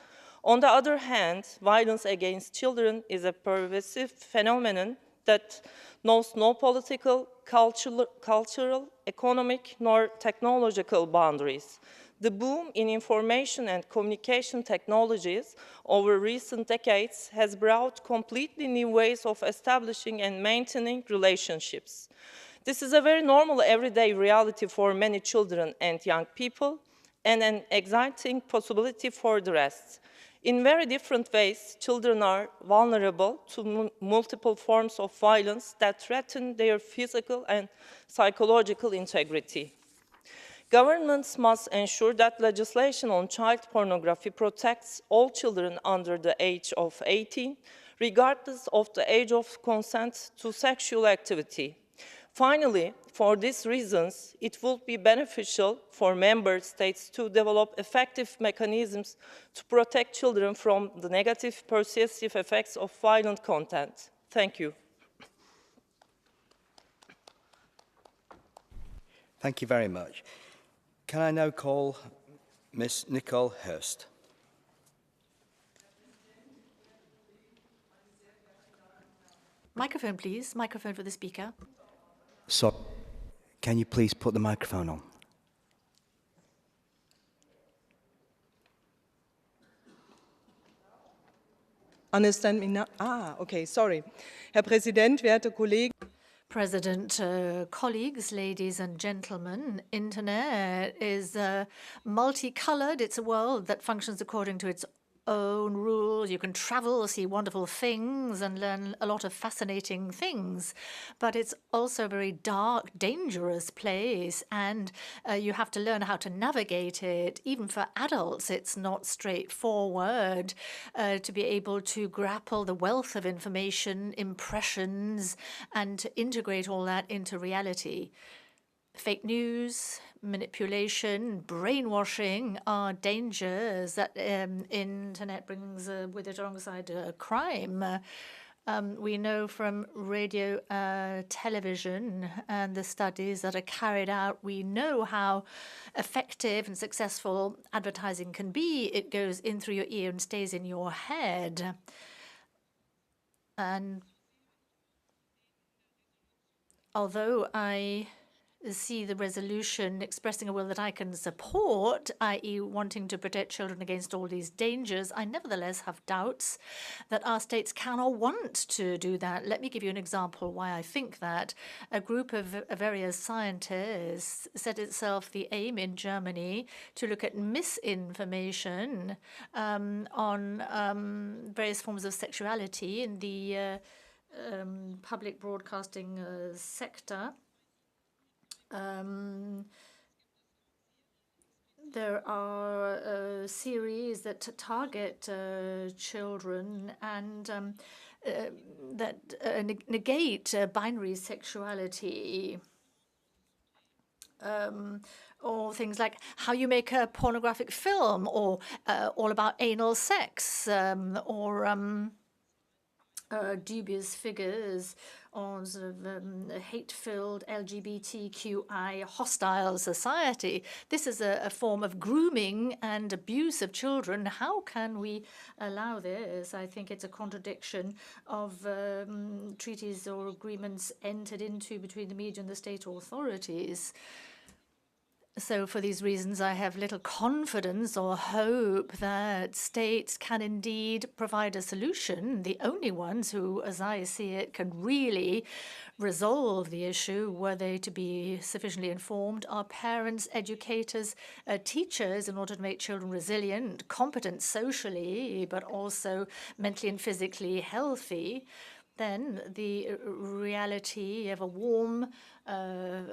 On the other hand, violence against children is a pervasive phenomenon that knows no political, cultural, economic, nor technological boundaries. The boom in information and communication technologies over recent decades has brought completely new ways of establishing and maintaining relationships. This is a very normal everyday reality for many children and young people, and an exciting possibility for the rest. In very different ways, children are vulnerable to multiple forms of violence that threaten their physical and psychological integrity. Governments must ensure that legislation on child pornography protects all children under the age of 18, regardless of the age of consent to sexual activity. Finally, for these reasons, it would be beneficial for member states to develop effective mechanisms to protect children from the negative pervasive effects of violent content. Thank you. Thank you very much. Can I now call Ms. Nicole Hurst? Microphone, please. Microphone for the speaker. So, can you please put the microphone on? Understand me now? Okay, sorry. Herr Präsident, werte Kollegen. President, colleagues, ladies and gentlemen, internet is multicolored. It's a world that functions according to its own rules. You can travel, see wonderful things, and learn a lot of fascinating things. But it's also a very dark, dangerous place, and you have to learn how to navigate it. Even for adults, it's not straightforward to be able to grapple the wealth of information, impressions, and to integrate all that into reality. Fake news, manipulation, brainwashing are dangers that internet brings with it alongside crime. We know from radio, television, and the studies that are carried out, we know how effective and successful advertising can be. It goes in through your ear and stays in your head. And although I see the resolution expressing a will that I can support, i.e. wanting to protect children against all these dangers, I nevertheless have doubts that our states can or want to do that. Let me give you an example why I think that. A group of various scientists set itself the aim in Germany to look at misinformation on various forms of sexuality in the public broadcasting sector. There are series that target children and that negate binary sexuality. Or things like how you make a pornographic film, or all about anal sex, or dubious figures on sort of hate-filled LGBTQI hostile society. This is a form of grooming and abuse of children. How can we allow this? I think it's a contradiction of treaties or agreements entered into between the media and the state authorities. So for these reasons, I have little confidence or hope that states can indeed provide a solution. The only ones who, as I see it, can really resolve the issue, were they to be sufficiently informed, are parents, educators, teachers, in order to make children resilient, competent socially, but also mentally and physically healthy. Then the reality of a warm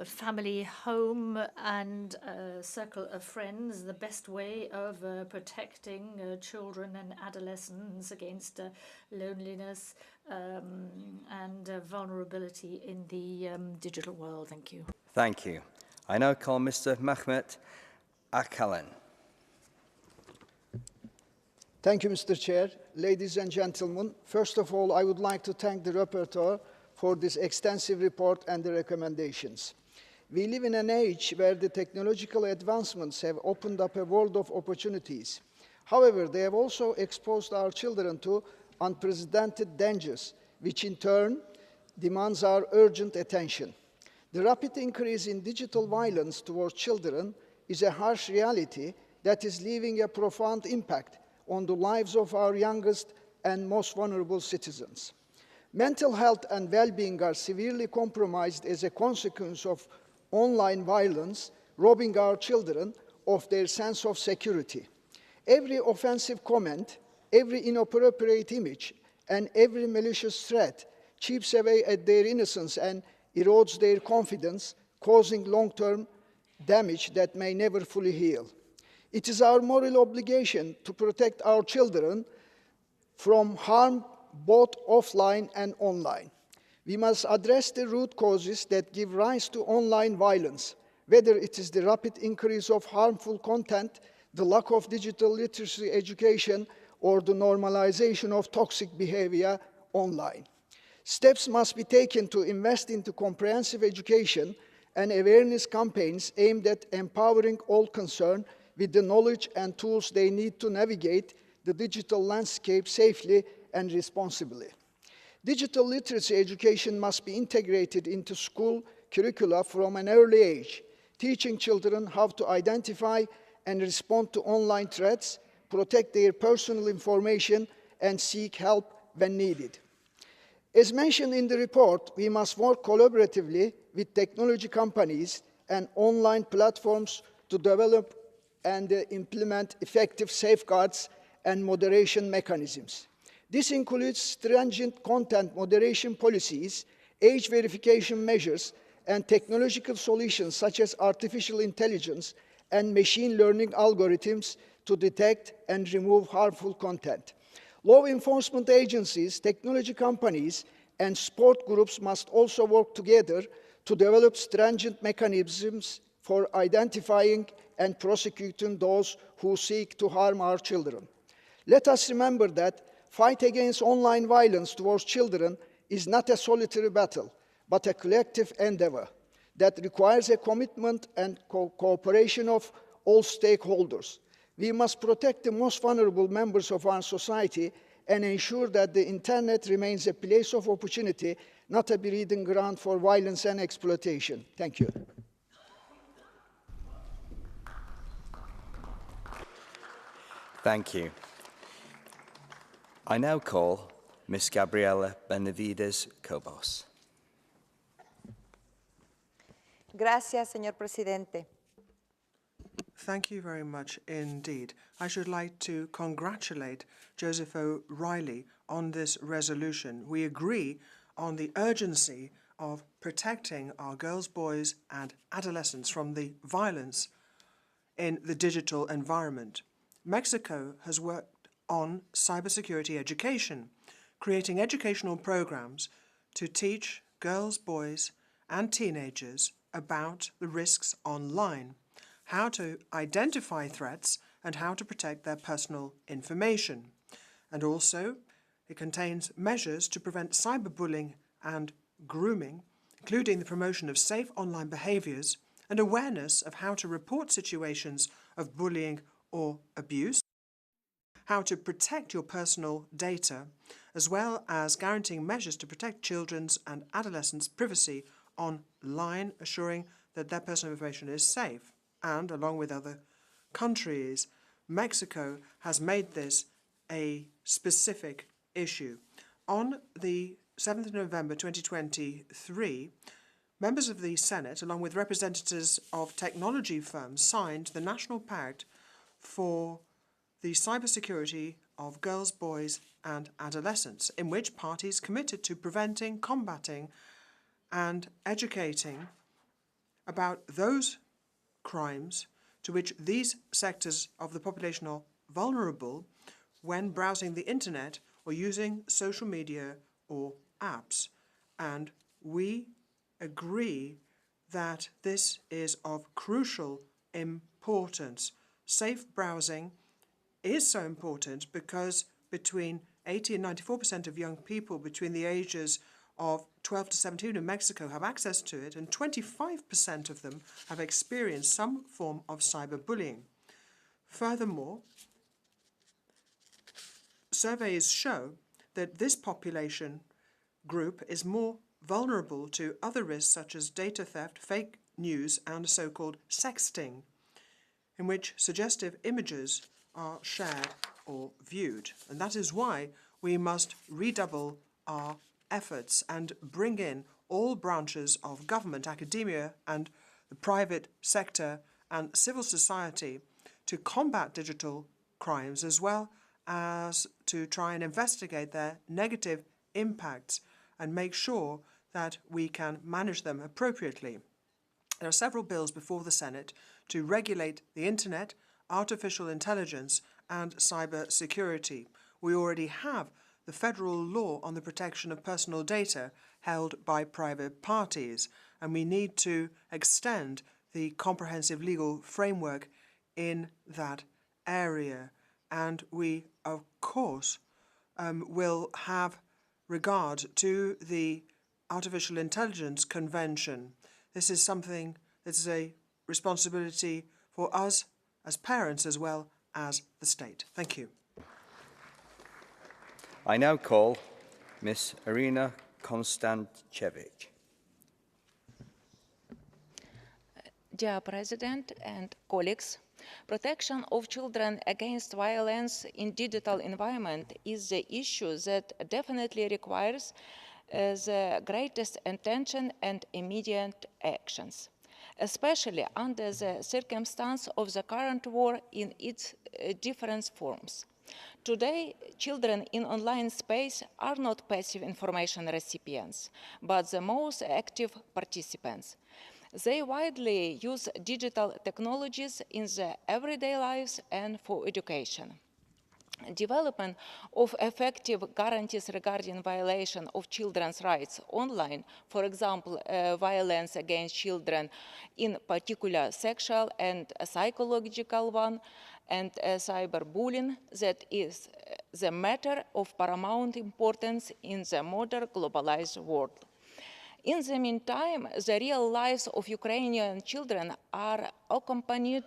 family home and a circle of friends, the best way of protecting children and adolescents against loneliness and vulnerability in the digital world. Thank you. Thank you. I now call Mr. Mehmet Akalen. Thank you, Mr. Chair. Ladies and gentlemen, first of all, I would like to thank the rapporteur for this extensive report and the recommendations. We live in an age where the technological advancements have opened up a world of opportunities. However, they have also exposed our children to unprecedented dangers, which in turn demands our urgent attention. The rapid increase in digital violence towards children is a harsh reality that is leaving a profound impact on the lives of our youngest and most vulnerable citizens. Mental health and well-being are severely compromised as a consequence of online violence, robbing our children of their sense of security. Every offensive comment, every inappropriate image, and every malicious threat chips away at their innocence and erodes their confidence, causing long-term damage that may never fully heal. It is our moral obligation to protect our children from harm both offline and online. We must address the root causes that give rise to online violence, whether it is the rapid increase of harmful content, the lack of digital literacy education, or the normalization of toxic behavior online. Steps must be taken to invest into comprehensive education and awareness campaigns aimed at empowering all concerned with the knowledge and tools they need to navigate the digital landscape safely and responsibly. Digital literacy education must be integrated into school curricula from an early age, teaching children how to identify and respond to online threats, protect their personal information, and seek help when needed. As mentioned in the report, we must work collaboratively with technology companies and online platforms to develop and implement effective safeguards and moderation mechanisms. This includes stringent content moderation policies, age verification measures, and technological solutions such as artificial intelligence and machine learning algorithms to detect and remove harmful content. Law enforcement agencies, technology companies, and sport groups must also work together to develop stringent mechanisms for identifying and prosecuting those who seek to harm our children. Let us remember that fight against online violence towards children is not a solitary battle, but a collective endeavor that requires a commitment and cooperation of all stakeholders. We must protect the most vulnerable members of our society and ensure that the internet remains a place of opportunity, not a breeding ground for violence and exploitation. Thank you. Thank you. I now call Ms. Gabriela Benavides Cobos. Gracias, señor presidente. Thank you very much indeed. I should like to congratulate Joseph O'Reilly on this resolution. We agree on the urgency of protecting our girls, boys, and adolescents from the violence in the digital environment. Mexico has worked on cybersecurity education, creating educational programs to teach girls, boys, and teenagers about the risks online, how to identify threats, and how to protect their personal information. And also, it contains measures to prevent cyberbullying and grooming, including the promotion of safe online behaviours and awareness of how to report situations of bullying or abuse, how to protect your personal data, as well as guaranteeing measures to protect children's and adolescents' privacy online, assuring that their personal information is safe. And, along with other countries, Mexico has made this a specific issue. On the 7th of November 2023, members of the Senate, along with representatives of technology firms, signed the National Pact for the Cybersecurity of Girls, Boys and Adolescents, in which parties committed to preventing, combating and educating about those crimes to which these sectors of the population are vulnerable when browsing the internet or using social media or apps. And we agree that this is of crucial importance. Safe browsing is so important because between 80 and 94% of young people between the ages of 12 to 17 in Mexico have access to it, and 25% of them have experienced some form of cyberbullying. Furthermore, surveys show that this population group is more vulnerable to other risks such as data theft, fake news, and so-called sexting, in which suggestive images are shared or viewed. And that is why we must redouble our efforts and bring in all branches of government, academia, and the private sector and civil society to combat digital crimes, as well as to try and investigate their negative impacts and make sure that we can manage them appropriately. There are several bills before the Senate to regulate the internet, artificial intelligence, and cyber security. We already have the federal law on the protection of personal data held by private parties, and we need to extend the comprehensive legal framework in that area. And we, of course, will have regard to the Artificial Intelligence Convention. This is something that is a responsibility for us as parents as well as the state. Thank you. I now call Ms. Irina Konstanchevich. Dear President and colleagues, protection of children against violence in digital environment is the issue that definitely requires the greatest attention and immediate actions, especially under the circumstance of the current war in its different forms. Today, children in online space are not passive information recipients, but the most active participants. They widely use digital technologies in their everyday lives and for education. Development of effective guarantees regarding violation of children's rights online, for example, violence against children, in particular sexual and psychological one, and cyberbullying, that is the matter of paramount importance in the modern globalized world. In the meantime, the real lives of Ukrainian children are accompanied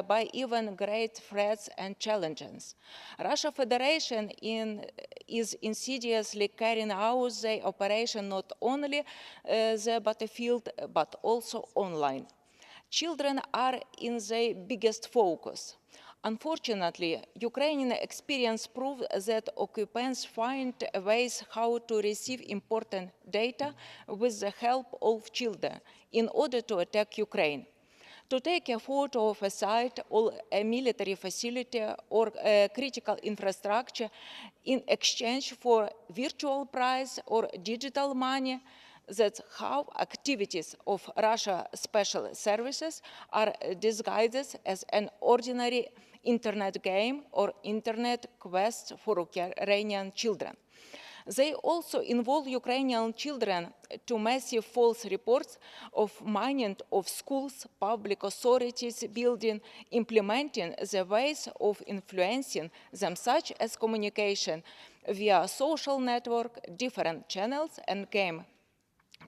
by even great threats and challenges. Russia Federation is insidiously carrying out their operation not only the battlefield, but also online. Children are in their biggest focus. Unfortunately, Ukrainian experience proves that occupants find ways how to receive important data with the help of children in order to attack Ukraine. To take a photo of a site or a military facility or critical infrastructure in exchange for virtual prize or digital money, that's how activities of Russia Special Services are disguised as an ordinary internet game or internet quest for Ukrainian children. They also involve Ukrainian children to massive false reports of mining of schools, public authorities building, implementing the ways of influencing them, such as communication via social network, different channels and game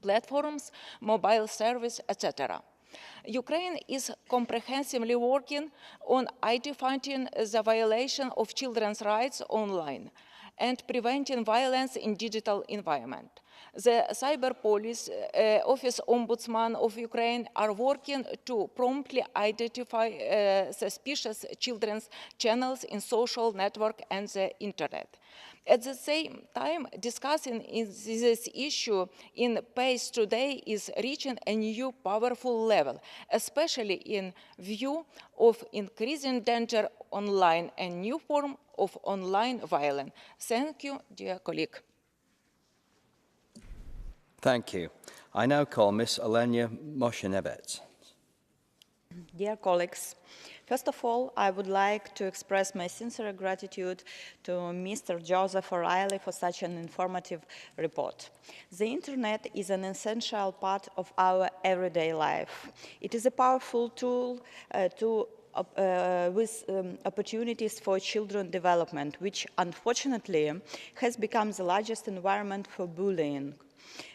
platforms, mobile service, etc. Ukraine is comprehensively working on identifying the violation of children's rights online and preventing violence in digital environment. The Cyber Police Office Ombudsman of Ukraine are working to promptly identify suspicious children's channels in social network and the internet. At the same time, discussing this issue in PACE today is reaching a new powerful level, especially in view of increasing danger online and new form of online violence. Thank you, dear colleague. Thank you. I now call Ms. Elena Moshenevets. Dear colleagues, First of all, I would like to express my sincere gratitude to Mr. Joseph O'Reilly for such an informative report. The Internet is an essential part of our everyday life. It is a powerful tool with opportunities for children development, which unfortunately has become the largest environment for bullying.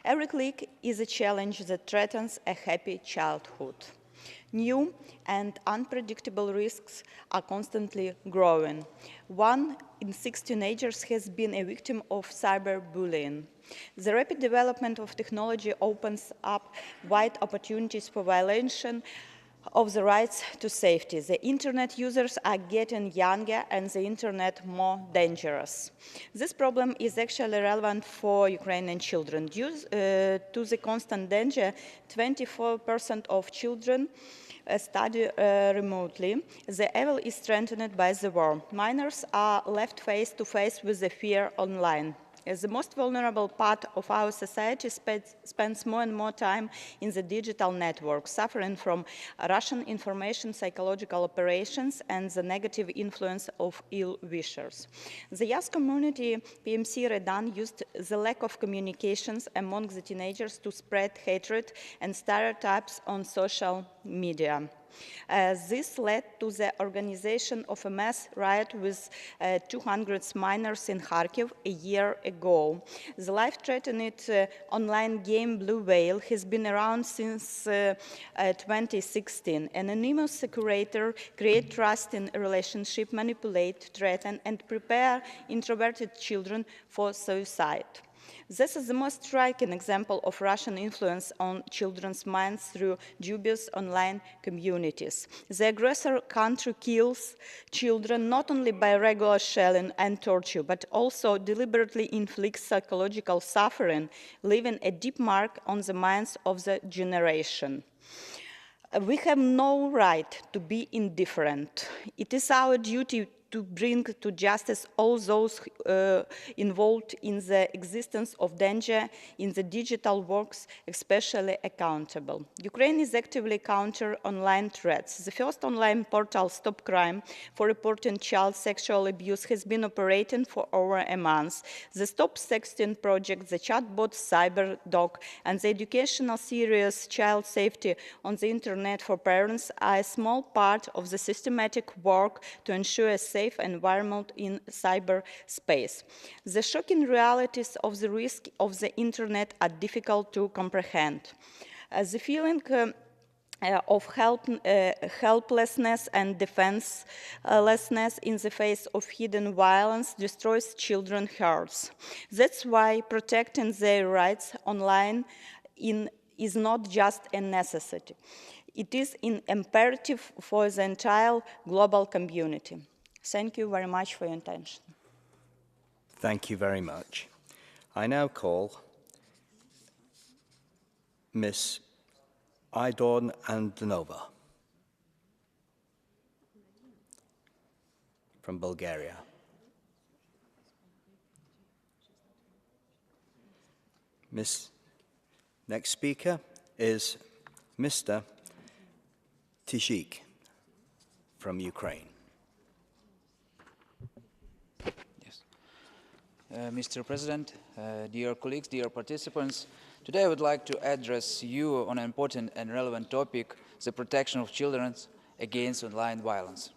Every click is a challenge that threatens a happy childhood. New and unpredictable risks are constantly growing. 1 in 6 teenagers has been a victim of cyberbullying. The rapid development of technology opens up wide opportunities for violation of the rights to safety. The Internet users are getting younger and the Internet more dangerous. This problem is actually relevant for Ukrainian children. Due to the constant danger, 24% of children study remotely. The evil is strengthened by the war. Minors are left face to face with the fear online. As the most vulnerable part of our society spends more and more time in the digital network, suffering from Russian information psychological operations and the negative influence of ill-wishers. The YAS community PMC Redan used the lack of communications among the teenagers to spread hatred and stereotypes on social media. This led to the organization of a mass riot with 200 minors in Kharkiv a year ago. The life-threatening online game Blue Whale has been around since 2016. An anonymous curator creates trust in a relationship, manipulate, threaten, and prepare introverted children for suicide. This is the most striking example of Russian influence on children's minds through dubious online communities. The aggressor country kills children not only by regular shelling and torture, but also deliberately inflicts psychological suffering, leaving a deep mark on the minds of the generation. We have no right to be indifferent. It is our duty to bring to justice all those involved in the existence of danger in the digital works, especially accountable. Ukraine is actively counter online threats. The first online portal, Stop Crime, for reporting child sexual abuse has been operating for over a month. The Stop Sexting project, the chatbot CyberDoc, and the educational series Child Safety on the Internet for Parents are a small part of the systematic work to ensure a safe environment in cyberspace. The shocking realities of the risk of the Internet are difficult to comprehend. The feeling of helplessness and defenselessness in the face of hidden violence destroys children's hearts. That's why protecting their rights online is not just a necessity. It is an imperative for the entire global community. Thank you very much for your attention. Thank you very much. I now call Ms. Idorn Andanova from Bulgaria. Next speaker is Mr. Tishik from Ukraine. Mr. President, dear colleagues, dear participants, today I would like to address you on an important and relevant topic, the protection of children against online violence.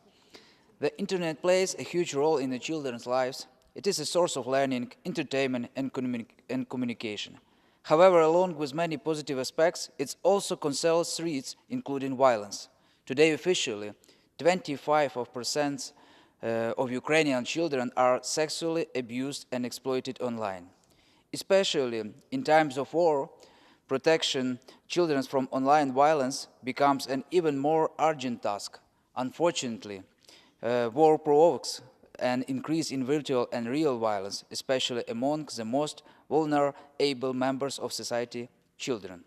The Internet plays a huge role in the children's lives. It is a source of learning, entertainment, and communication. However, along with many positive aspects, it also conceals threats, including violence. Today, officially, 25% of Ukrainian children are sexually abused and exploited online. Especially in times of war, protection children from online violence becomes an even more urgent task. Unfortunately, war provokes an increase in virtual and real violence, especially among the most vulnerable members of society, children.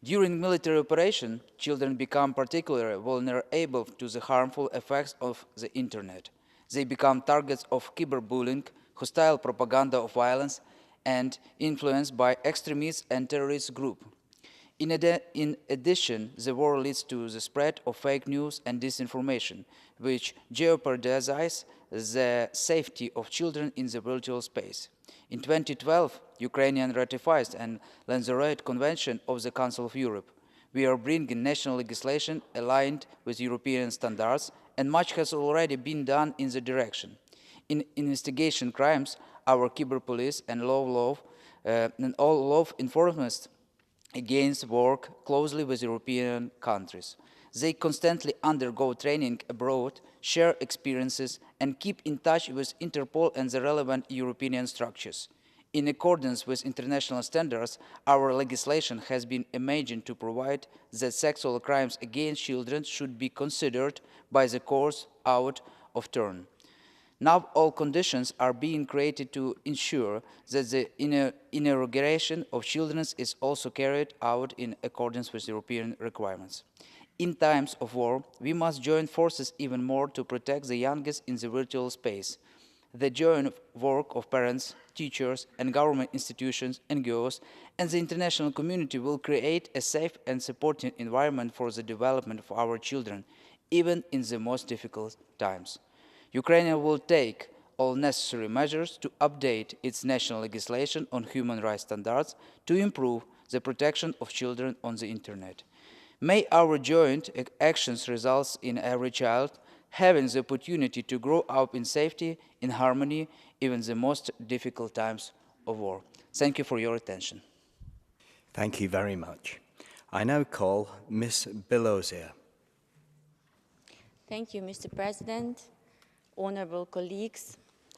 During military operation, children become particularly vulnerable to the harmful effects of the Internet. They become targets of cyberbullying, hostile propaganda of violence, and influenced by extremists and terrorist groups. In addition, the war leads to the spread of fake news and disinformation, which jeopardize the safety of children in the virtual space. In 2012, Ukraine ratified and Lanzarote Convention of the Council of Europe. We are bringing national legislation aligned with European standards, and much has already been done in the direction. In investigation crimes, our cyber police and and all law enforcement against work closely with European countries. They constantly undergo training abroad, share experiences, and keep in touch with Interpol and the relevant European structures. In accordance with international standards, our legislation has been imagined to provide that sexual crimes against children should be considered by the courts out of turn. Now all conditions are being created to ensure that the interrogation of children is also carried out in accordance with European requirements. In times of war, we must join forces even more to protect the youngest in the virtual space. The joint work of parents, teachers, and government institutions, NGOs, and the international community will create a safe and supportive environment for the development of our children, even in the most difficult times. Ukraine will take all necessary measures to update its national legislation on human rights standards to improve the protection of children on the internet. May our joint actions result in every child having the opportunity to grow up in safety, in harmony, even in the most difficult times of war. Thank you for your attention. Thank you very much. I now call Ms. Bilozia. Thank you, Mr. President. Honorable colleagues,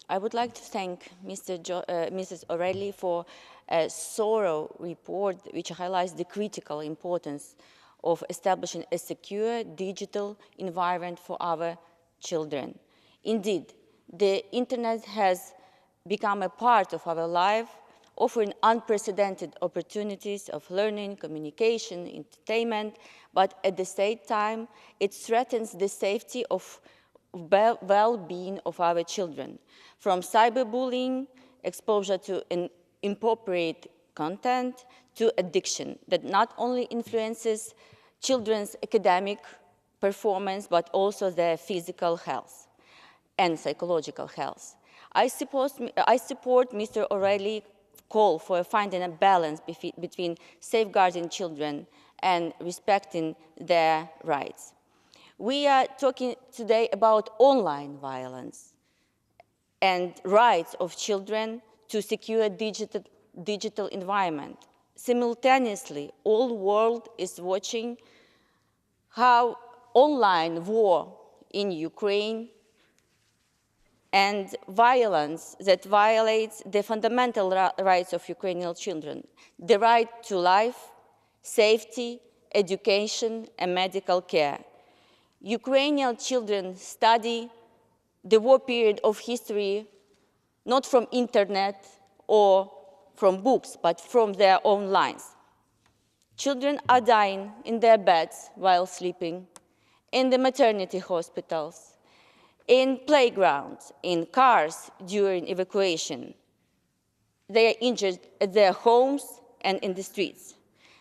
I would like to thank Mrs. O'Reilly for a thorough report which highlights the critical importance of establishing a secure digital environment for our children. Indeed, the Internet has become a part of our life, offering unprecedented opportunities of learning, communication, entertainment, but at the same time, it threatens the safety of well-being of our children, from cyberbullying, exposure to inappropriate content, to addiction that not only influences children's academic performance, but also their physical health and psychological health. I support Mr. O'Reilly's call for finding a balance between safeguarding children and respecting their rights. We are talking today about online violence and rights of children to secure a digital environment. Simultaneously, all the world is watching how online war in Ukraine and violence that violates the fundamental rights of Ukrainian children, the right to life, safety, education, and medical care. Ukrainian children study the war period of history not from internet or from books, but from their own lives. Children are dying in their beds while sleeping, in the maternity hospitals, in playgrounds, in cars during evacuation. They are injured at their homes and in the streets.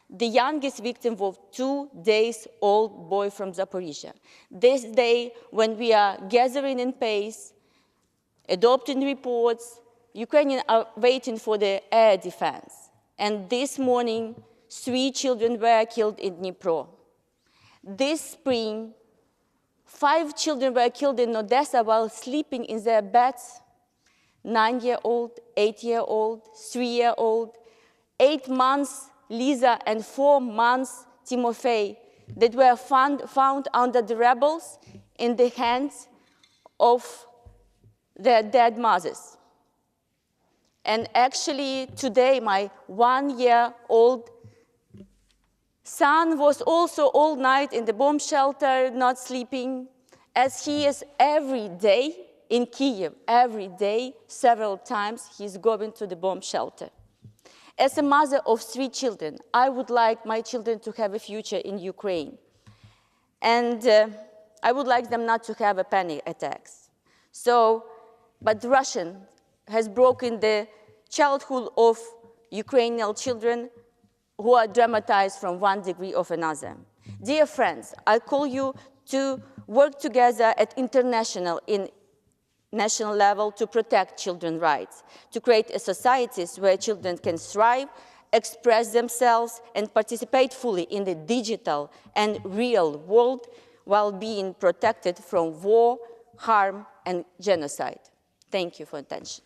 The youngest victim was a 2-day-old boy from Zaporizhia. This day, when we are gathering in pace, adopting reports, Ukrainians are waiting for the air defense. And this morning, 3 children were killed in Dnipro. This spring, 5 children were killed in Odessa while sleeping in their beds. 9-year-old, 8-year-old, 3-year-old, 8 months Lisa and 4 months Timofey that were found under the rebels in the hands of their dead mothers. And actually today my 1-year-old son was also all night in the bomb shelter, not sleeping, as he is every day in Kyiv, every day, several times he's going to the bomb shelter. As a mother of 3 children, I would like my children to have a future in Ukraine. And I would like them not to have a panic attacks. But Russia has broken the childhood of Ukrainian children who are dramatized from one degree of another. Dear friends, I call you to work together at international and national level to protect children's rights, to create a societies where children can thrive, express themselves, and participate fully in the digital and real world while being protected from war, harm, and genocide. Thank you for attention.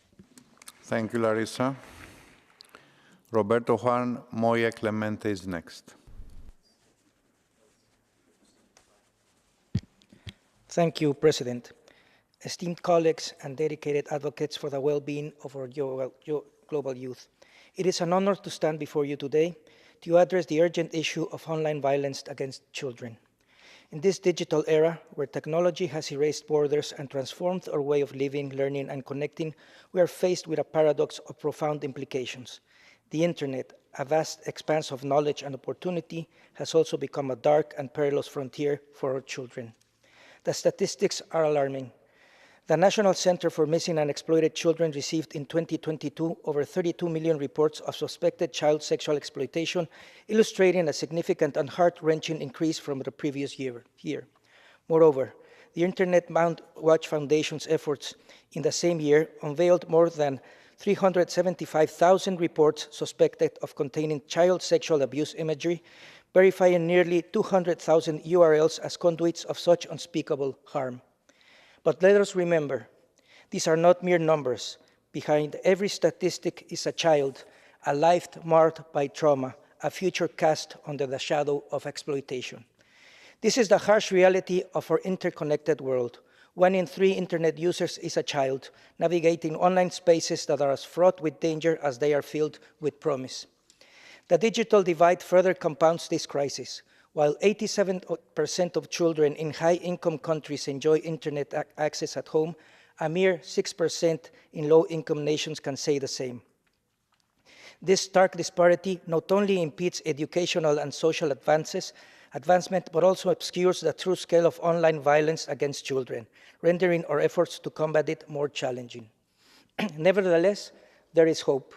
Thank you, Larissa. Roberto Juan Moya Clemente is next. Thank you, President. Esteemed colleagues and dedicated advocates for the well-being of our global youth, it is an honor to stand before you today to address the urgent issue of online violence against children. In this digital era, where technology has erased borders and transformed our way of living, learning, and connecting, we are faced with a paradox of profound implications. The internet, a vast expanse of knowledge and opportunity, has also become a dark and perilous frontier for our children. The statistics are alarming. The National Center for Missing and Exploited Children received in 2022 over 32 million reports of suspected child sexual exploitation, illustrating a significant and heart-wrenching increase from the previous year. Moreover, the Internet Watch Foundation's efforts in the same year unveiled more than 375,000 reports suspected of containing child sexual abuse imagery, verifying nearly 200,000 URLs as conduits of such unspeakable harm. But let us remember, these are not mere numbers. Behind every statistic is a child, a life marred by trauma, a future cast under the shadow of exploitation. This is the harsh reality of our interconnected world. 1 in 3 internet users is a child, navigating online spaces that are as fraught with danger as they are filled with promise. The digital divide further compounds this crisis. While 87% of children in high-income countries enjoy internet access at home, a mere 6% in low-income nations can say the same. This stark disparity not only impedes educational and social advancement, but also obscures the true scale of online violence against children, rendering our efforts to combat it more challenging. Nevertheless, there is hope.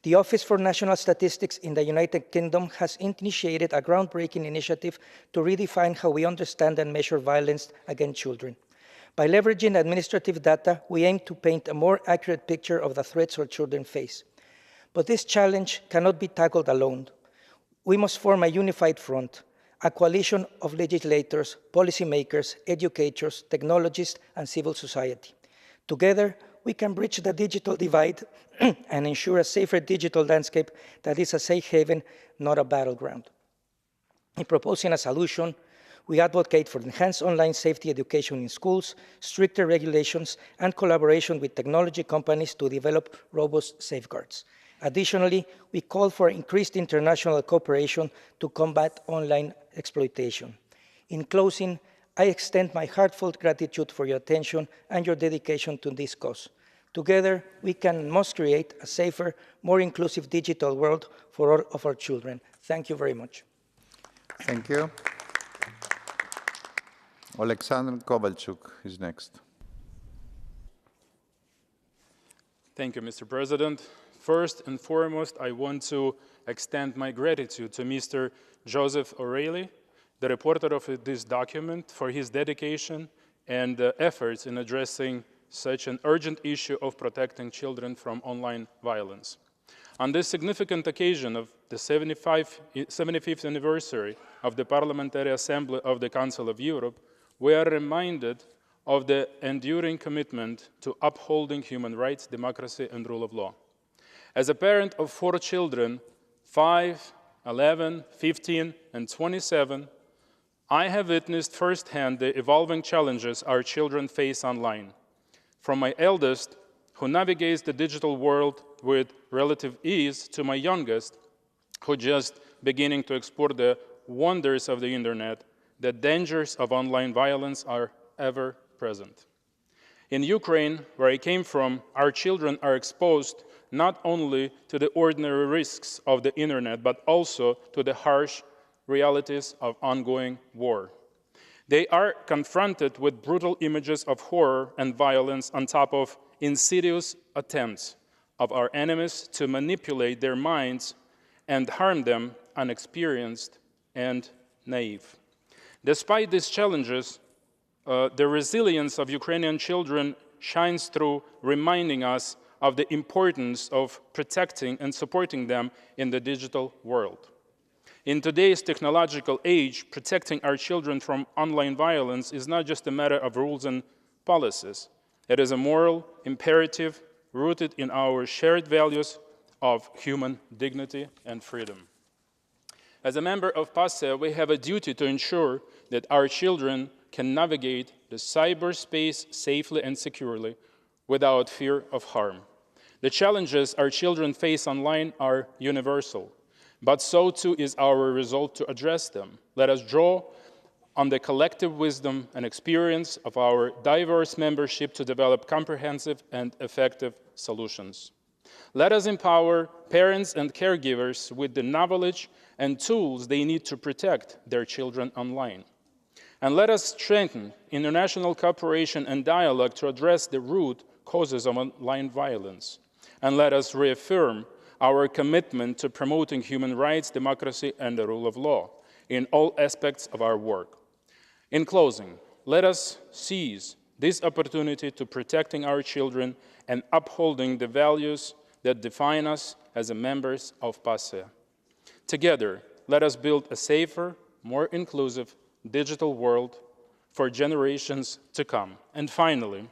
The Office for National Statistics in the United Kingdom has initiated a groundbreaking initiative to redefine how we understand and measure violence against children. By leveraging administrative data, we aim to paint a more accurate picture of the threats our children face. But this challenge cannot be tackled alone. We must form a unified front, a coalition of legislators, policymakers, educators, technologists, and civil society. Together, we can bridge the digital divide and ensure a safer digital landscape that is a safe haven, not a battleground. In proposing a solution, we advocate for enhanced online safety education in schools, stricter regulations, and collaboration with technology companies to develop robust safeguards. Additionally, we call for increased international cooperation to combat online exploitation. In closing, I extend my heartfelt gratitude for your attention and your dedication to this cause. Together, we can and must create a safer, more inclusive digital world for all of our children. Thank you very much. Thank you. Alexander Kovalchuk is next. Thank you, Mr. President. First and foremost, I want to extend my gratitude to Mr. Joseph O'Reilly, the reporter of this document, for his dedication and efforts in addressing such an urgent issue of protecting children from online violence. On this significant occasion of the 75th anniversary of the Parliamentary Assembly of the Council of Europe, we are reminded of the enduring commitment to upholding human rights, democracy, and rule of law. As a parent of 4 children, 5, 11, 15, and 27, I have witnessed firsthand the evolving challenges our children face online. From my eldest, who navigates the digital world with relative ease, to my youngest, who just beginning to explore the wonders of the internet, the dangers of online violence are ever present. In Ukraine, where I came from, our children are exposed not only to the ordinary risks of the internet, but also to the harsh realities of ongoing war. They are confronted with brutal images of horror and violence on top of insidious attempts of our enemies to manipulate their minds and harm them inexperienced, and naive. Despite these challenges, the resilience of Ukrainian children shines through, reminding us of the importance of protecting and supporting them in the digital world. In today's technological age, protecting our children from online violence is not just a matter of rules and policies. It is a moral imperative rooted in our shared values of human dignity and freedom. As a member of PASE, we have a duty to ensure that our children can navigate the cyberspace safely and securely without fear of harm. The challenges our children face online are universal, but so too is our resolve to address them. Let us draw on the collective wisdom and experience of our diverse membership to develop comprehensive and effective solutions. Let us empower parents and caregivers with the knowledge and tools they need to protect their children online. And let us strengthen international cooperation and dialogue to address the root causes of online violence. And let us reaffirm our commitment to promoting human rights, democracy, and the rule of law in all aspects of our work. In closing, let us seize this opportunity to protecting our children and upholding the values that define us as members of PASE. Together, let us build a safer, more inclusive digital world for generations to come. And finally,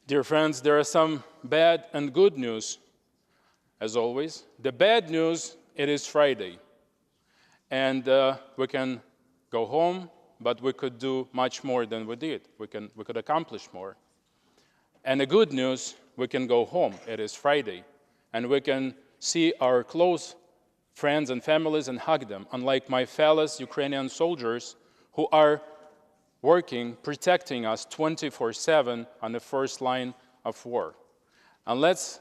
dear friends, there are some bad and good news, as always. The bad news, it is Friday. And we can go home, but we could do much more than we did. We could accomplish more. And the good news, we can go home. It is Friday. And we can see our close friends and families and hug them, unlike my fellow Ukrainian soldiers who are working, protecting us 24/7 on the first line of war. And let's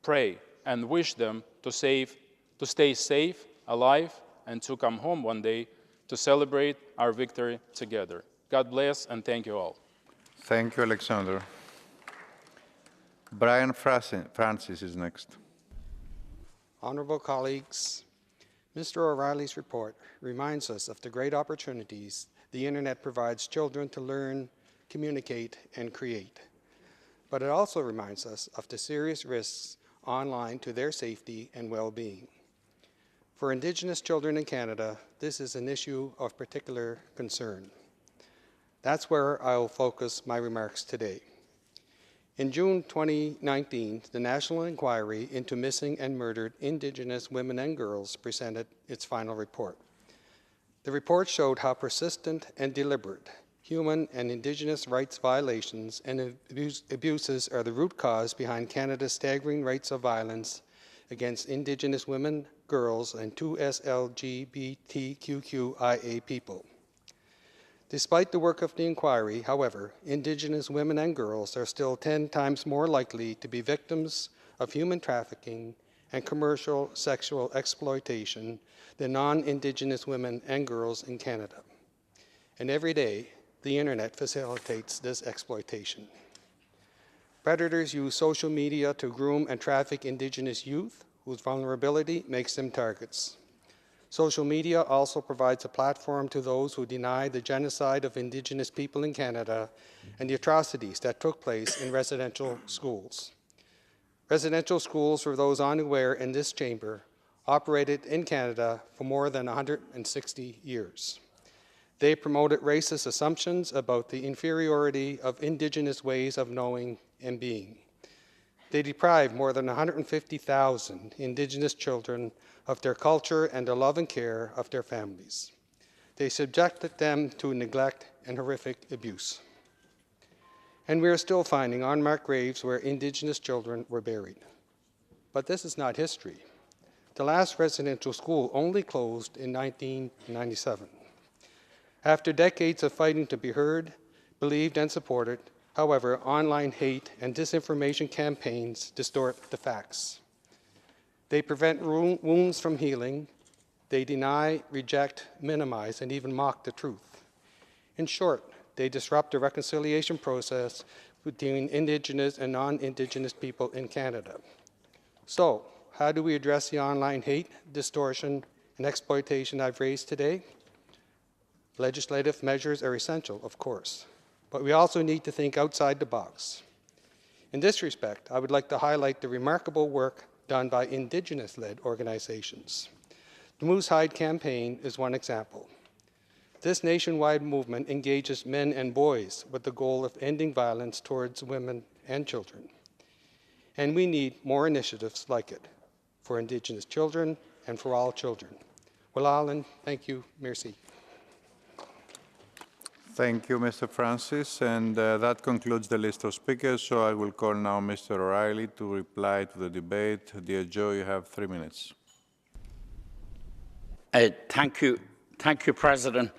pray and wish them to stay safe, alive, and to come home one day to celebrate our victory together. God bless, and thank you all. Thank you, Alexander. Brian Francis is next. Honorable colleagues, Mr. O'Reilly's report reminds us of the great opportunities the Internet provides children to learn, communicate, and create. But it also reminds us of the serious risks online to their safety and well-being. For Indigenous children in Canada, this is an issue of particular concern. That's where I'll focus my remarks today. In June 2019, the National Inquiry into Missing and Murdered Indigenous Women and Girls presented its final report. The report showed how persistent and deliberate human and Indigenous rights violations and abuses are the root cause behind Canada's staggering rates of violence against Indigenous women, girls, and 2S LGBTQIA people. Despite the work of the inquiry, however, Indigenous women and girls are still 10 times more likely to be victims of human trafficking and commercial sexual exploitation than non-Indigenous women and girls in Canada. And every day, the Internet facilitates this exploitation. Predators use social media to groom and traffic Indigenous youth, whose vulnerability makes them targets. Social media also provides a platform to those who deny the genocide of Indigenous people in Canada and the atrocities that took place in residential schools. Residential schools, for those unaware in this chamber, operated in Canada for more than 160 years. They promoted racist assumptions about the inferiority of Indigenous ways of knowing and being. They deprived more than 150,000 Indigenous children of their culture and the love and care of their families. They subjected them to neglect and horrific abuse. And we are still finding unmarked graves where Indigenous children were buried. But this is not history. The last residential school only closed in 1997. After decades of fighting to be heard, believed, and supported, however, online hate and disinformation campaigns distort the facts. They prevent wounds from healing. They deny, reject, minimize, and even mock the truth. In short, they disrupt the reconciliation process between Indigenous and non-Indigenous people in Canada. So, how do we address the online hate, distortion, and exploitation I've raised today? Legislative measures are essential, of course, but we also need to think outside the box. In this respect, I would like to highlight the remarkable work done by Indigenous-led organizations. The Moose Hide Campaign is one example. This nationwide movement engages men and boys with the goal of ending violence towards women and children. And we need more initiatives like it for Indigenous children and for all children. Well, Alan, thank you. Merci. Thank you, Mr. Francis, and that concludes the list of speakers, so I will call now Mr. O'Reilly to reply to the debate. Dear Joe, you have 3 minutes. Thank you, President.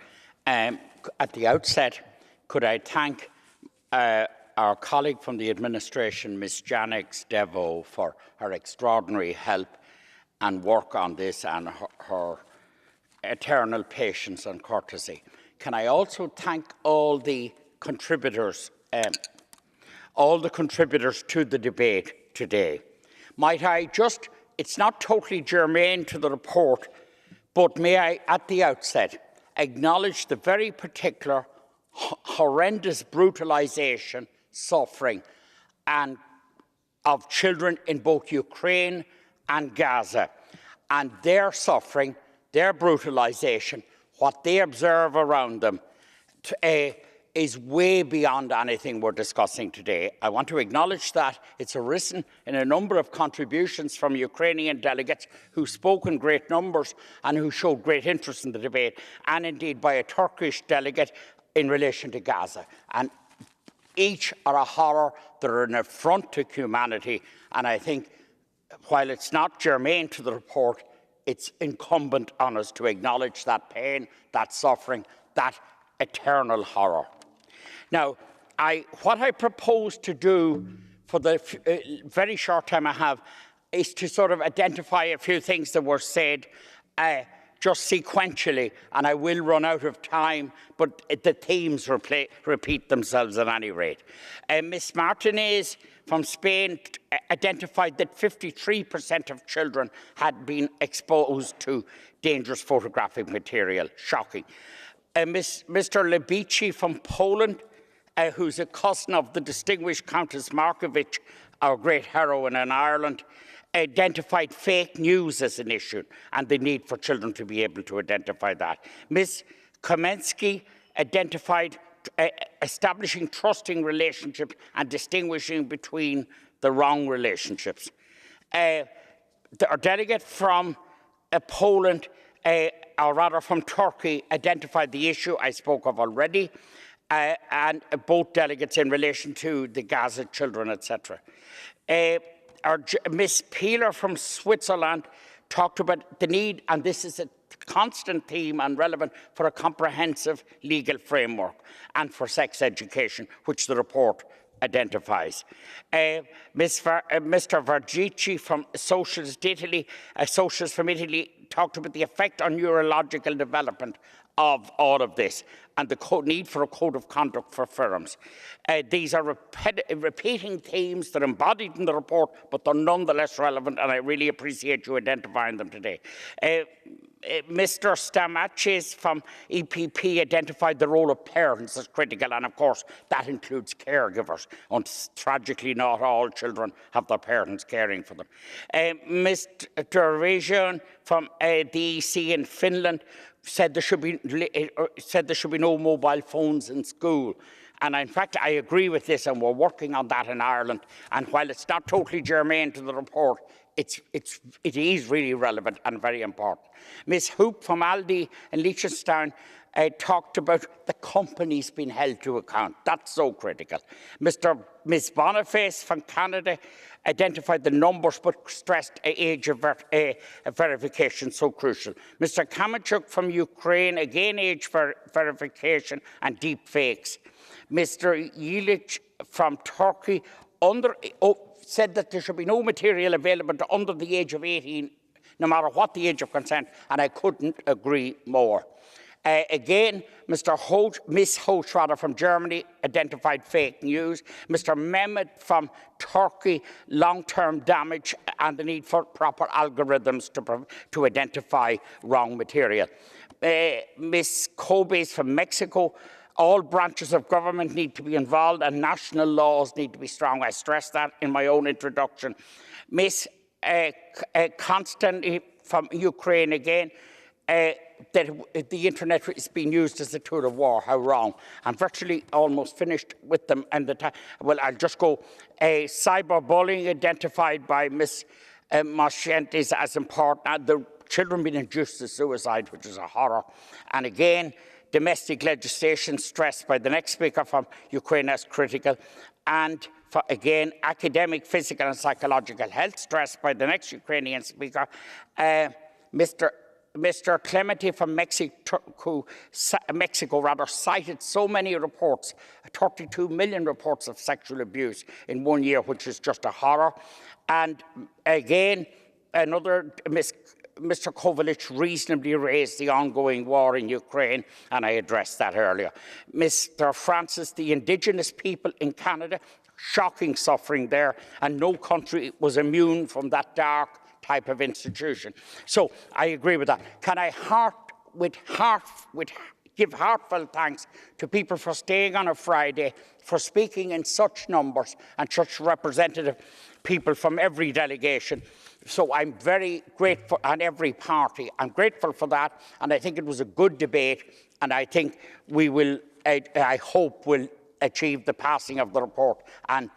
At the outset, could I thank our colleague from the administration, Ms. Janix Devo, for her extraordinary help and work on this and her eternal patience and courtesy. Can I also thank all the contributors to the debate today. Might I just, it's not totally germane to the report, but may I, at the outset, acknowledge the very particular horrendous brutalization, suffering, and of children in both Ukraine and Gaza, and their suffering, their brutalization, what they observe around them, is way beyond anything we're discussing today. I want to acknowledge that. It's arisen in a number of contributions from Ukrainian delegates who spoke in great numbers and who showed great interest in the debate, and indeed by a Turkish delegate in relation to Gaza. And each are a horror, they're an affront to humanity, and I think while it's not germane to the report, it's incumbent on us to acknowledge that pain, that suffering, that eternal horror. Now, what I propose to do for the very short time I have is to sort of identify a few things that were said just sequentially, and I will run out of time, but the themes repeat themselves at any rate. Ms. Martinez from Spain identified that 53% of children had been exposed to dangerous photographic material. Shocking. Mr. Lebici from Poland, who's a cousin of the distinguished Countess Markovic, our great heroine in Ireland, identified fake news as an issue and the need for children to be able to identify that. Ms. Kamensky identified establishing trusting relationships and distinguishing between the wrong relationships. Our delegate from Poland, or rather from Turkey, identified the issue I spoke of already, and both delegates in relation to the Gaza children, etc. Ms. Peeler from Switzerland talked about the need, and this is a constant theme and relevant, for a comprehensive legal framework and for sex education, which the report identifies. Mr. Vergici from Socialist from Italy, talked about the effect on neurological development of all of this and the need for a code of conduct for firms. These are repeating themes that are embodied in the report, but they're nonetheless relevant, and I really appreciate you identifying them today. Mr. Stamaches from EPP identified the role of parents as critical, and of course that includes caregivers. And tragically, not all children have their parents caring for them. Mr. Region from the EC in Finland said there should be no mobile phones in school. And in fact, I agree with this, and we're working on that in Ireland. And while it's not totally germane to the report, it is really relevant and very important. Ms. Hoop from Aldi in Liechtenstein talked about the companies being held to account. That's so critical. Ms. Boniface from Canada identified the numbers but stressed age of verification so crucial. Mr. Kamachuk from Ukraine, again age verification and deep fakes. Mr. Yilich from Turkey said that there should be no material available to under the age of 18, no matter what the age of consent, and I couldn't agree more. Again, Miss Hochschwader from Germany identified fake news. Mr. Mehmet from Turkey, long-term damage and the need for proper algorithms to identify wrong material. Ms. Cobes from Mexico, all branches of government need to be involved and national laws need to be strong. I stressed that in my own introduction. Ms. Konstantin from Ukraine again, that the internet is being used as a tool of war. How wrong. I'm virtually almost finished with them. And well, I'll just go. Cyberbullying identified by Ms. Moschentes as important. The children being induced to suicide, which is a horror. And again, domestic legislation stressed by the next speaker from Ukraine as critical. And again, academic, physical and psychological health stressed by the next Ukrainian speaker. Mr. Clemente from Mexico cited so many reports, 32 million reports of sexual abuse in 1 year, which is just a horror. And again, Mr. Kovalich reasonably raised the ongoing war in Ukraine, and I addressed that earlier. Mr. Francis, the indigenous people in Canada, shocking suffering there, and no country was immune from that dark type of institution. So I agree with that. Can I give heartfelt thanks to people for staying on a Friday, for speaking in such numbers and such representative people from every delegation. So I'm very grateful, and every party. I'm grateful for that, and I think it was a good debate, and I think we will, I hope we'll achieve the passing of the report and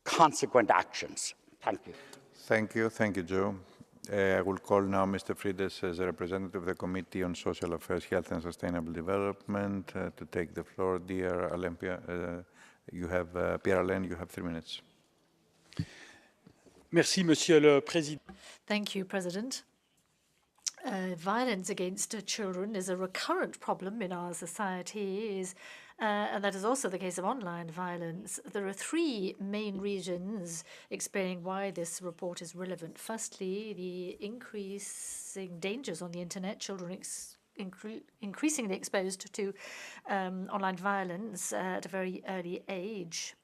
consequent actions. Thank you. Thank you. Thank you, Joe. I will call now Mr. Frides as a representative of the Committee on Social Affairs, Health and Sustainable Development to take the floor. Dear Olympia, Pierre-Alain, you have 3 minutes. Merci, Monsieur le Président. Thank you, President. Violence against children is a recurrent problem in our societies, and that is also the case of online violence. There are 3 main reasons explaining why this report is relevant. Firstly, the increasing dangers on the internet, children increasingly exposed to online violence at a very early age.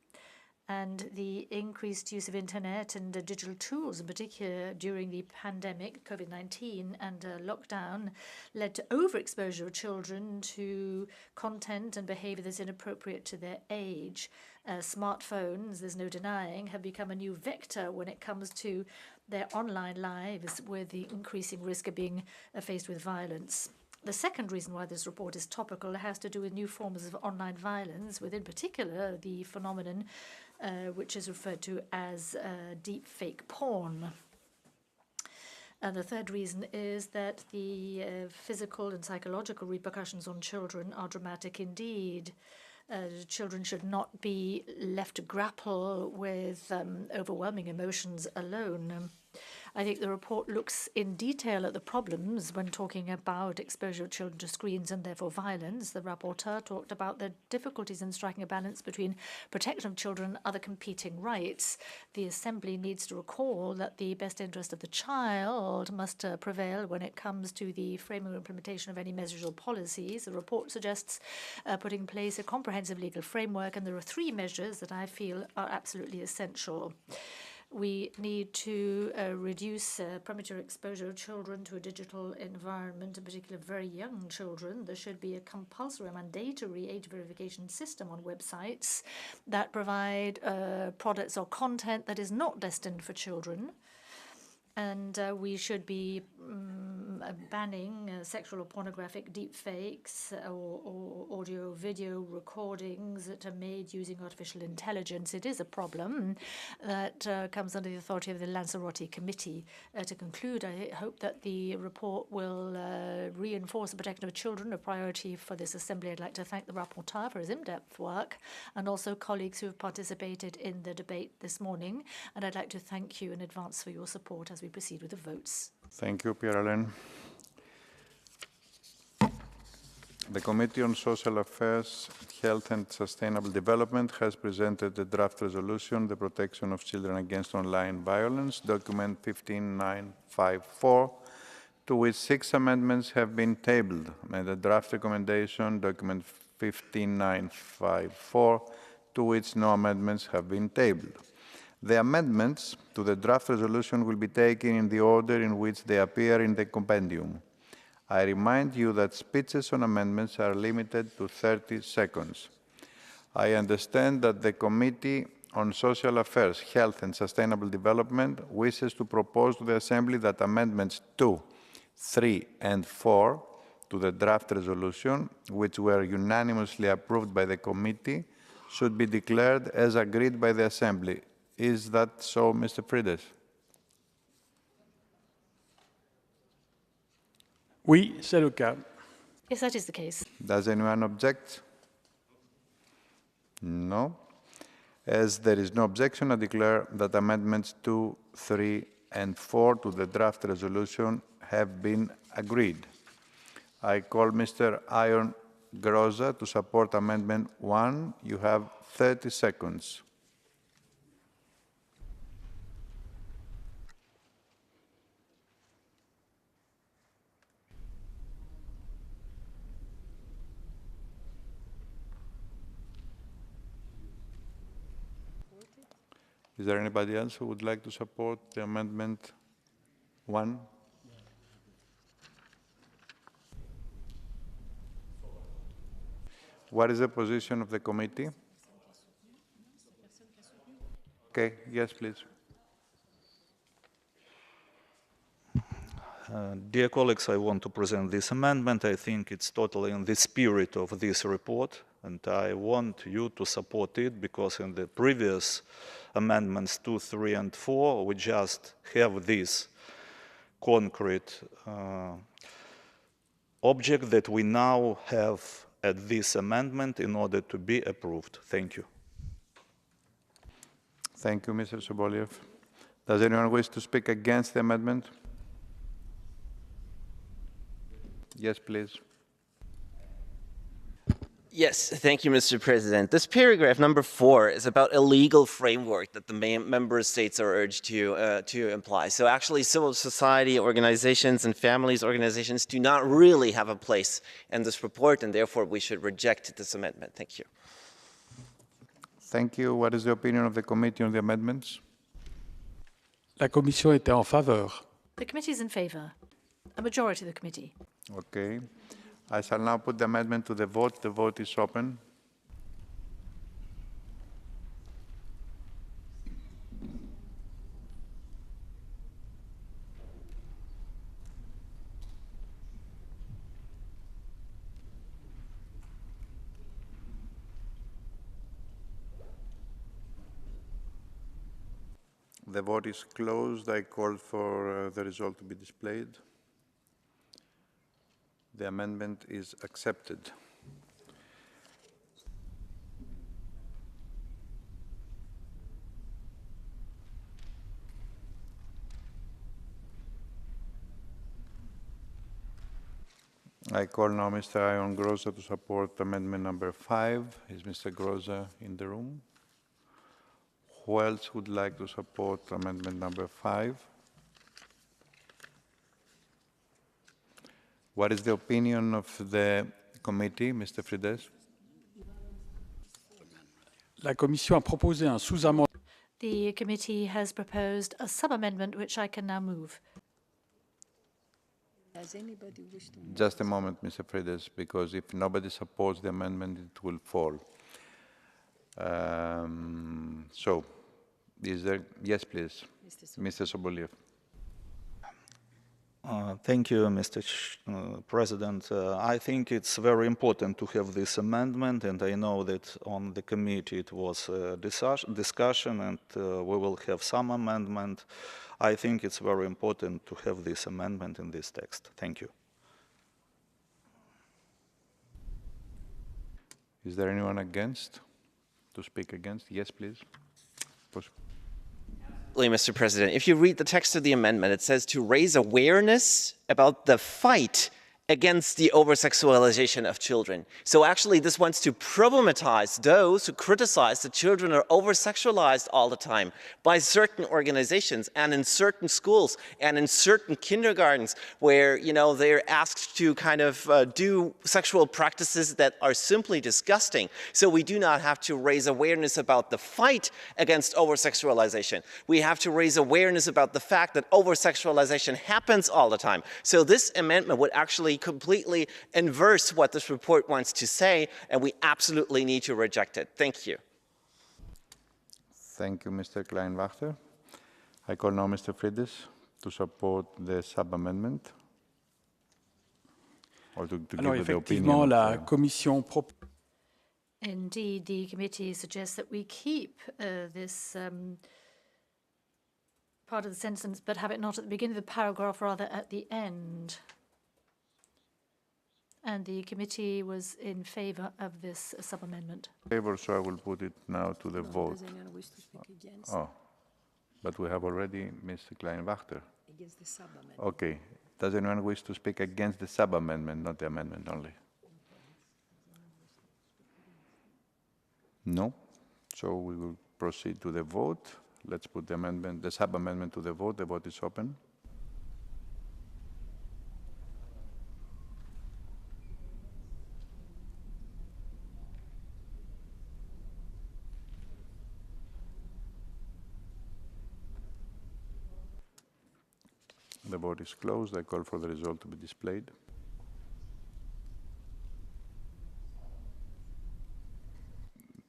And the increased use of internet and digital tools, in particular during the pandemic, COVID-19 and lockdown, led to overexposure of children to content and behavior that's inappropriate to their age. Smartphones, there's no denying, have become a new vector when it comes to their online lives, with the increasing risk of being faced with violence. The second reason why this report is topical has to do with new forms of online violence, with in particular the phenomenon which is referred to as deep fake porn. And the third reason is that the physical and psychological repercussions on children are dramatic indeed. Children should not be left to grapple with overwhelming emotions alone. I think the report looks in detail at the problems when talking about exposure of children to screens and therefore violence. The rapporteur talked about the difficulties in striking a balance between protection of children and other competing rights. The Assembly needs to recall that the best interest of the child must prevail when it comes to the framing and implementation of any measures or policies. The report suggests putting in place a comprehensive legal framework, and there are 3 measures that I feel are absolutely essential. We need to reduce premature exposure of children to a digital environment, in particular very young children. There should be a compulsory, mandatory age verification system on websites that provide products or content that is not destined for children. And we should be banning sexual or pornographic deepfakes or audio-video recordings that are made using artificial intelligence. It is a problem that comes under the authority of the Lanzarote Committee. To conclude, I hope that the report will reinforce the protection of children, a priority for this Assembly. I'd like to thank the rapporteur for his in-depth work and also colleagues who have participated in the debate this morning. And I'd like to thank you in advance for your support as we proceed with the votes. Thank you, Pierre-Alain. The Committee on Social Affairs, Health and Sustainable Development has presented a draft resolution, the protection of children against online violence, document 15954, to which 6 amendments have been tabled. And the draft recommendation, document 15954, to which no amendments have been tabled. The amendments to the draft resolution will be taken in the order in which they appear in the compendium. I remind you that speeches on amendments are limited to 30 seconds. I understand that the Committee on Social Affairs, Health and Sustainable Development wishes to propose to the Assembly that amendments 2, 3 and 4 to the draft resolution, which were unanimously approved by the Committee, should be declared as agreed by the Assembly. Is that so, Mr. Frides? Oui, c'est le cas. Yes, that is the case. Does anyone object? No. As there is no objection, I declare that amendments 2, 3, and 4 to the draft resolution have been agreed. I call Mr. Ion Groza to support Amendment 1. You have 30 seconds. Is there anybody else who would like to support the Amendment 1? What is the position of the committee? Okay, yes, please. Dear colleagues, I want to present this amendment. I think it's totally in the spirit of this report, and I want you to support it because in the previous amendments 2, 3, and 4, we just have this concrete object that we now have at this amendment in order to be approved. Thank you. Thank you, Mr. Soboliev. Does anyone wish to speak against the amendment? Yes, please. Yes, thank you, Mr. President. This paragraph, number 4, is about a legal framework that the member states are urged to imply. So actually, civil society organizations and families organizations do not really have a place in this report, and therefore we should reject this amendment. Thank you. Thank you. What is the opinion of the committee on the amendments? La commission était en faveur. The committee is in favor. A majority of the committee. Okay. I shall now put the amendment to the vote. The vote is open. The vote is closed. I call for the result to be displayed. The amendment is accepted. I call now Mr. Ion Groza to support amendment number 5. Is Mr. Groza in the room? Who else would like to support amendment number 5? What is the opinion of the committee, Mr. Frides? La commission a proposé un sous-amendement. The committee has proposed a sub-amendment which I can now move. Does anybody wish to move? Just a moment, Mr. Frides, because if nobody supports the amendment, it will fall. So, is there? Yes, please. Mr. Soboliev. Thank you, Mr. President. I think it's very important to have this amendment, and I know that on the committee it was a discussion, and we will have some amendment. I think it's very important to have this amendment in this text. Thank you. Is there anyone against? To speak against? Yes, please. Mr. President, if you read the text of the amendment, it says to raise awareness about the fight against the over-sexualization of children. So actually this wants to problematize those who criticize that children are over-sexualized all the time by certain organizations and in certain schools and in certain kindergartens where, you know, they're asked to kind of do sexual practices that are simply disgusting. So we do not have to raise awareness about the fight against over-sexualization. We have to raise awareness about the fact that over-sexualization happens all the time. So this amendment would actually completely inverse what this report wants to say, and we absolutely need to reject it. Thank you. Thank you, Mr. Kleinwachter. I call now Mr. Friedrich to support the sub-amendment. Or to Alors give the effectivement, opinion la of commission propose. Indeed, the committee suggests that we keep this part of the sentence, but have it not at the beginning of the paragraph, rather at the end. And the committee was in favor of this sub-amendment. favor, so I will put it now to the vote. Oh, but we have already Mr. Kleinwachter. Against the sub-amendment. Okay. Does anyone wish to speak against the sub-amendment, not the amendment only? No? So we will proceed to the vote. Let's put the amendment, the sub-amendment to the vote. The vote is open. The vote is closed. I call for the result to be displayed.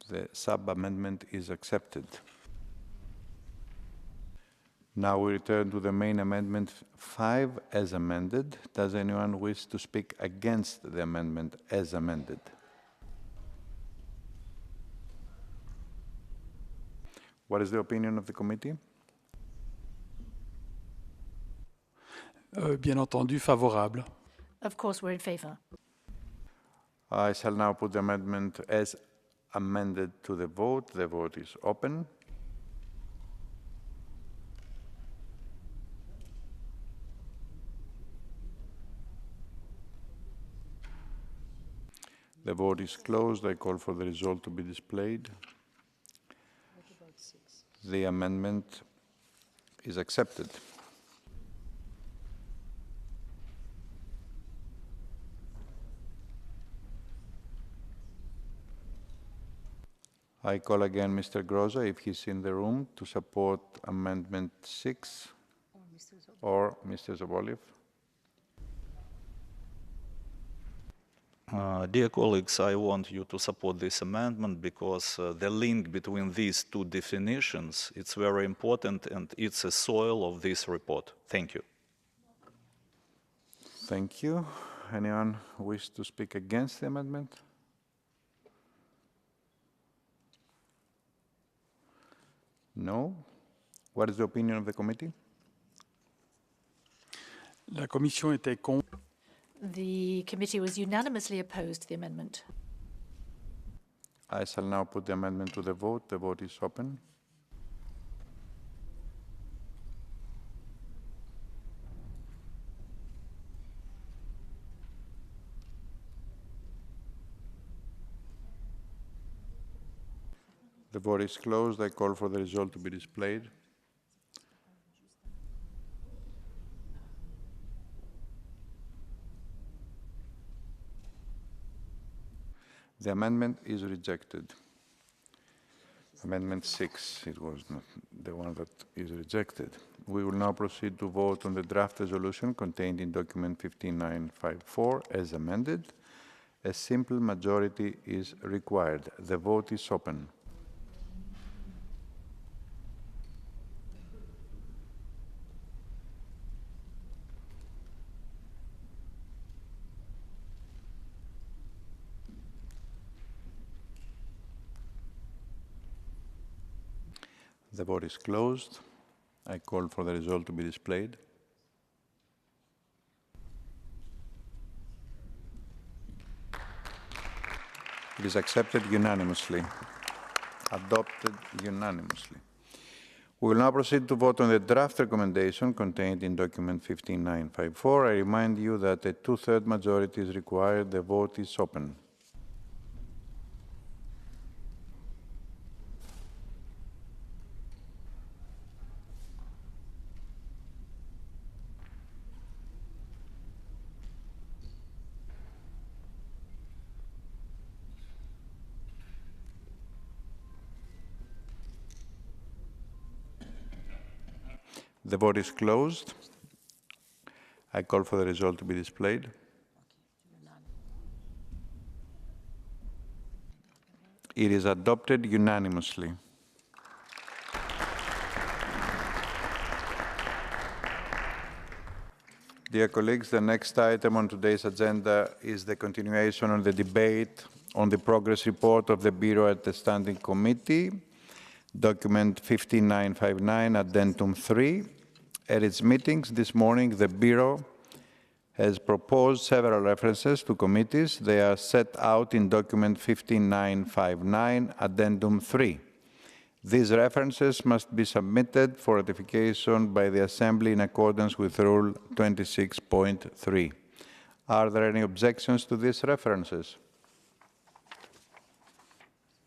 The sub-amendment is accepted. Now we return to the main amendment 5 as amended. Does anyone wish to speak against the amendment as amended? What is the opinion of the committee? Bien entendu, favorable. Of course, we're in favor. I shall now put the amendment as amended to the vote. The vote is open. The vote is closed. I call for the result to be displayed. The amendment is accepted. I call again Mr. Groza, if he's in the room, to support Amendment 6 or Mr. Zaboliev. Dear colleagues, I want you to support this amendment because the link between these two definitions, it's very important and it's a soil of this report. Thank you. Thank you. Anyone wish to speak against the amendment? No. What is the opinion of the committee? La commission était contre. The committee was unanimously opposed to the amendment. I shall now put the amendment to the vote. The vote is open. The vote is closed. I call for the result to be displayed. The amendment is rejected. Amendment 6, it was not the one that is rejected. We will now proceed to vote on the draft resolution contained in document 15954 as amended. A simple majority is required. The vote is open. The vote is closed. I call for the result to be displayed. It is accepted unanimously. Adopted unanimously. We will now proceed to vote on the draft recommendation contained in document 15954. I remind you that a two-thirds majority is required. The vote is open. The vote is closed. I call for the result to be displayed. It is adopted unanimously. Dear colleagues, the next item on today's agenda is the continuation of the debate on the progress report of the Bureau at the Standing Committee, document 15959, addendum 3. At its meetings this morning, the Bureau has proposed several references to committees. They are set out in document 15959, addendum 3. These references must be submitted for ratification by the Assembly in accordance with Rule 26.3. Are there any objections to these references?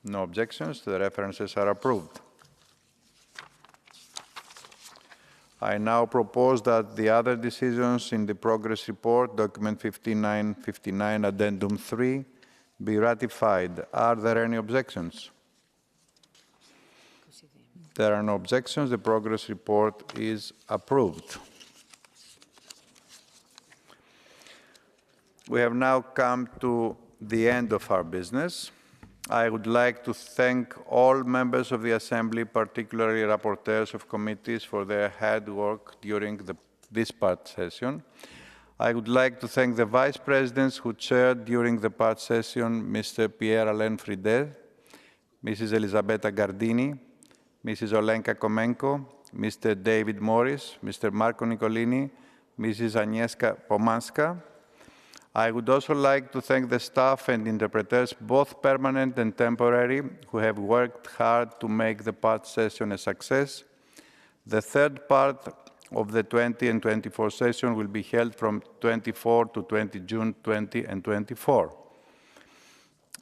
No objections. The references are approved. I now propose that the other decisions in the progress report, document 15959, addendum 3, be ratified. Are there any objections? There are no objections. The progress report is approved. We have now come to the end of our business. I would like to thank all members of the Assembly, particularly rapporteurs of committees, for their hard work during this part session. I would like to thank the Vice Presidents who chaired during the part session, Mr. Pierre-Alain Fridet, Mrs. Elisabetta Gardini, Mrs. Olenka Komenko, Mr. David Morris, Mr. Marco Nicolini, Mrs. Agnieszka Pomanska. I would also like to thank the staff and interpreters, both permanent and temporary, who have worked hard to make the part session a success. The third part of the 20 and 24 session will be held from 24 to 20 June 20 and 24.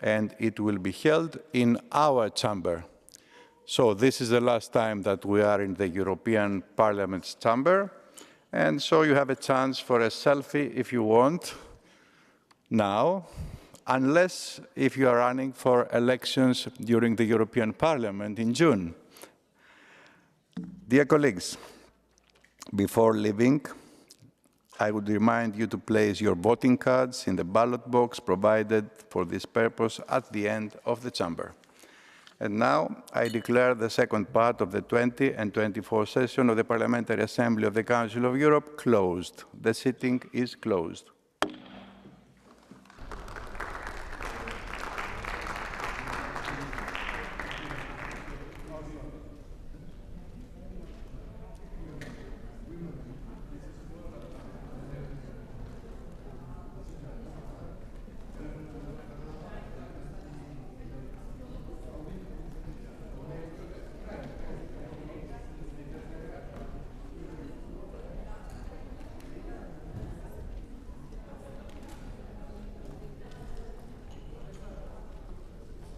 And it will be held in our chamber. So this is the last time that we are in the European Parliament's chamber. And so you have a chance for a selfie if you want now, unless if you are running for elections during the European Parliament in June. Dear colleagues, before leaving, I would remind you to place your voting cards in the ballot box provided for this purpose at the end of the chamber. And now I declare the second part of the 20 and 24 session of the Parliamentary Assembly of the Council of Europe closed. The sitting is closed.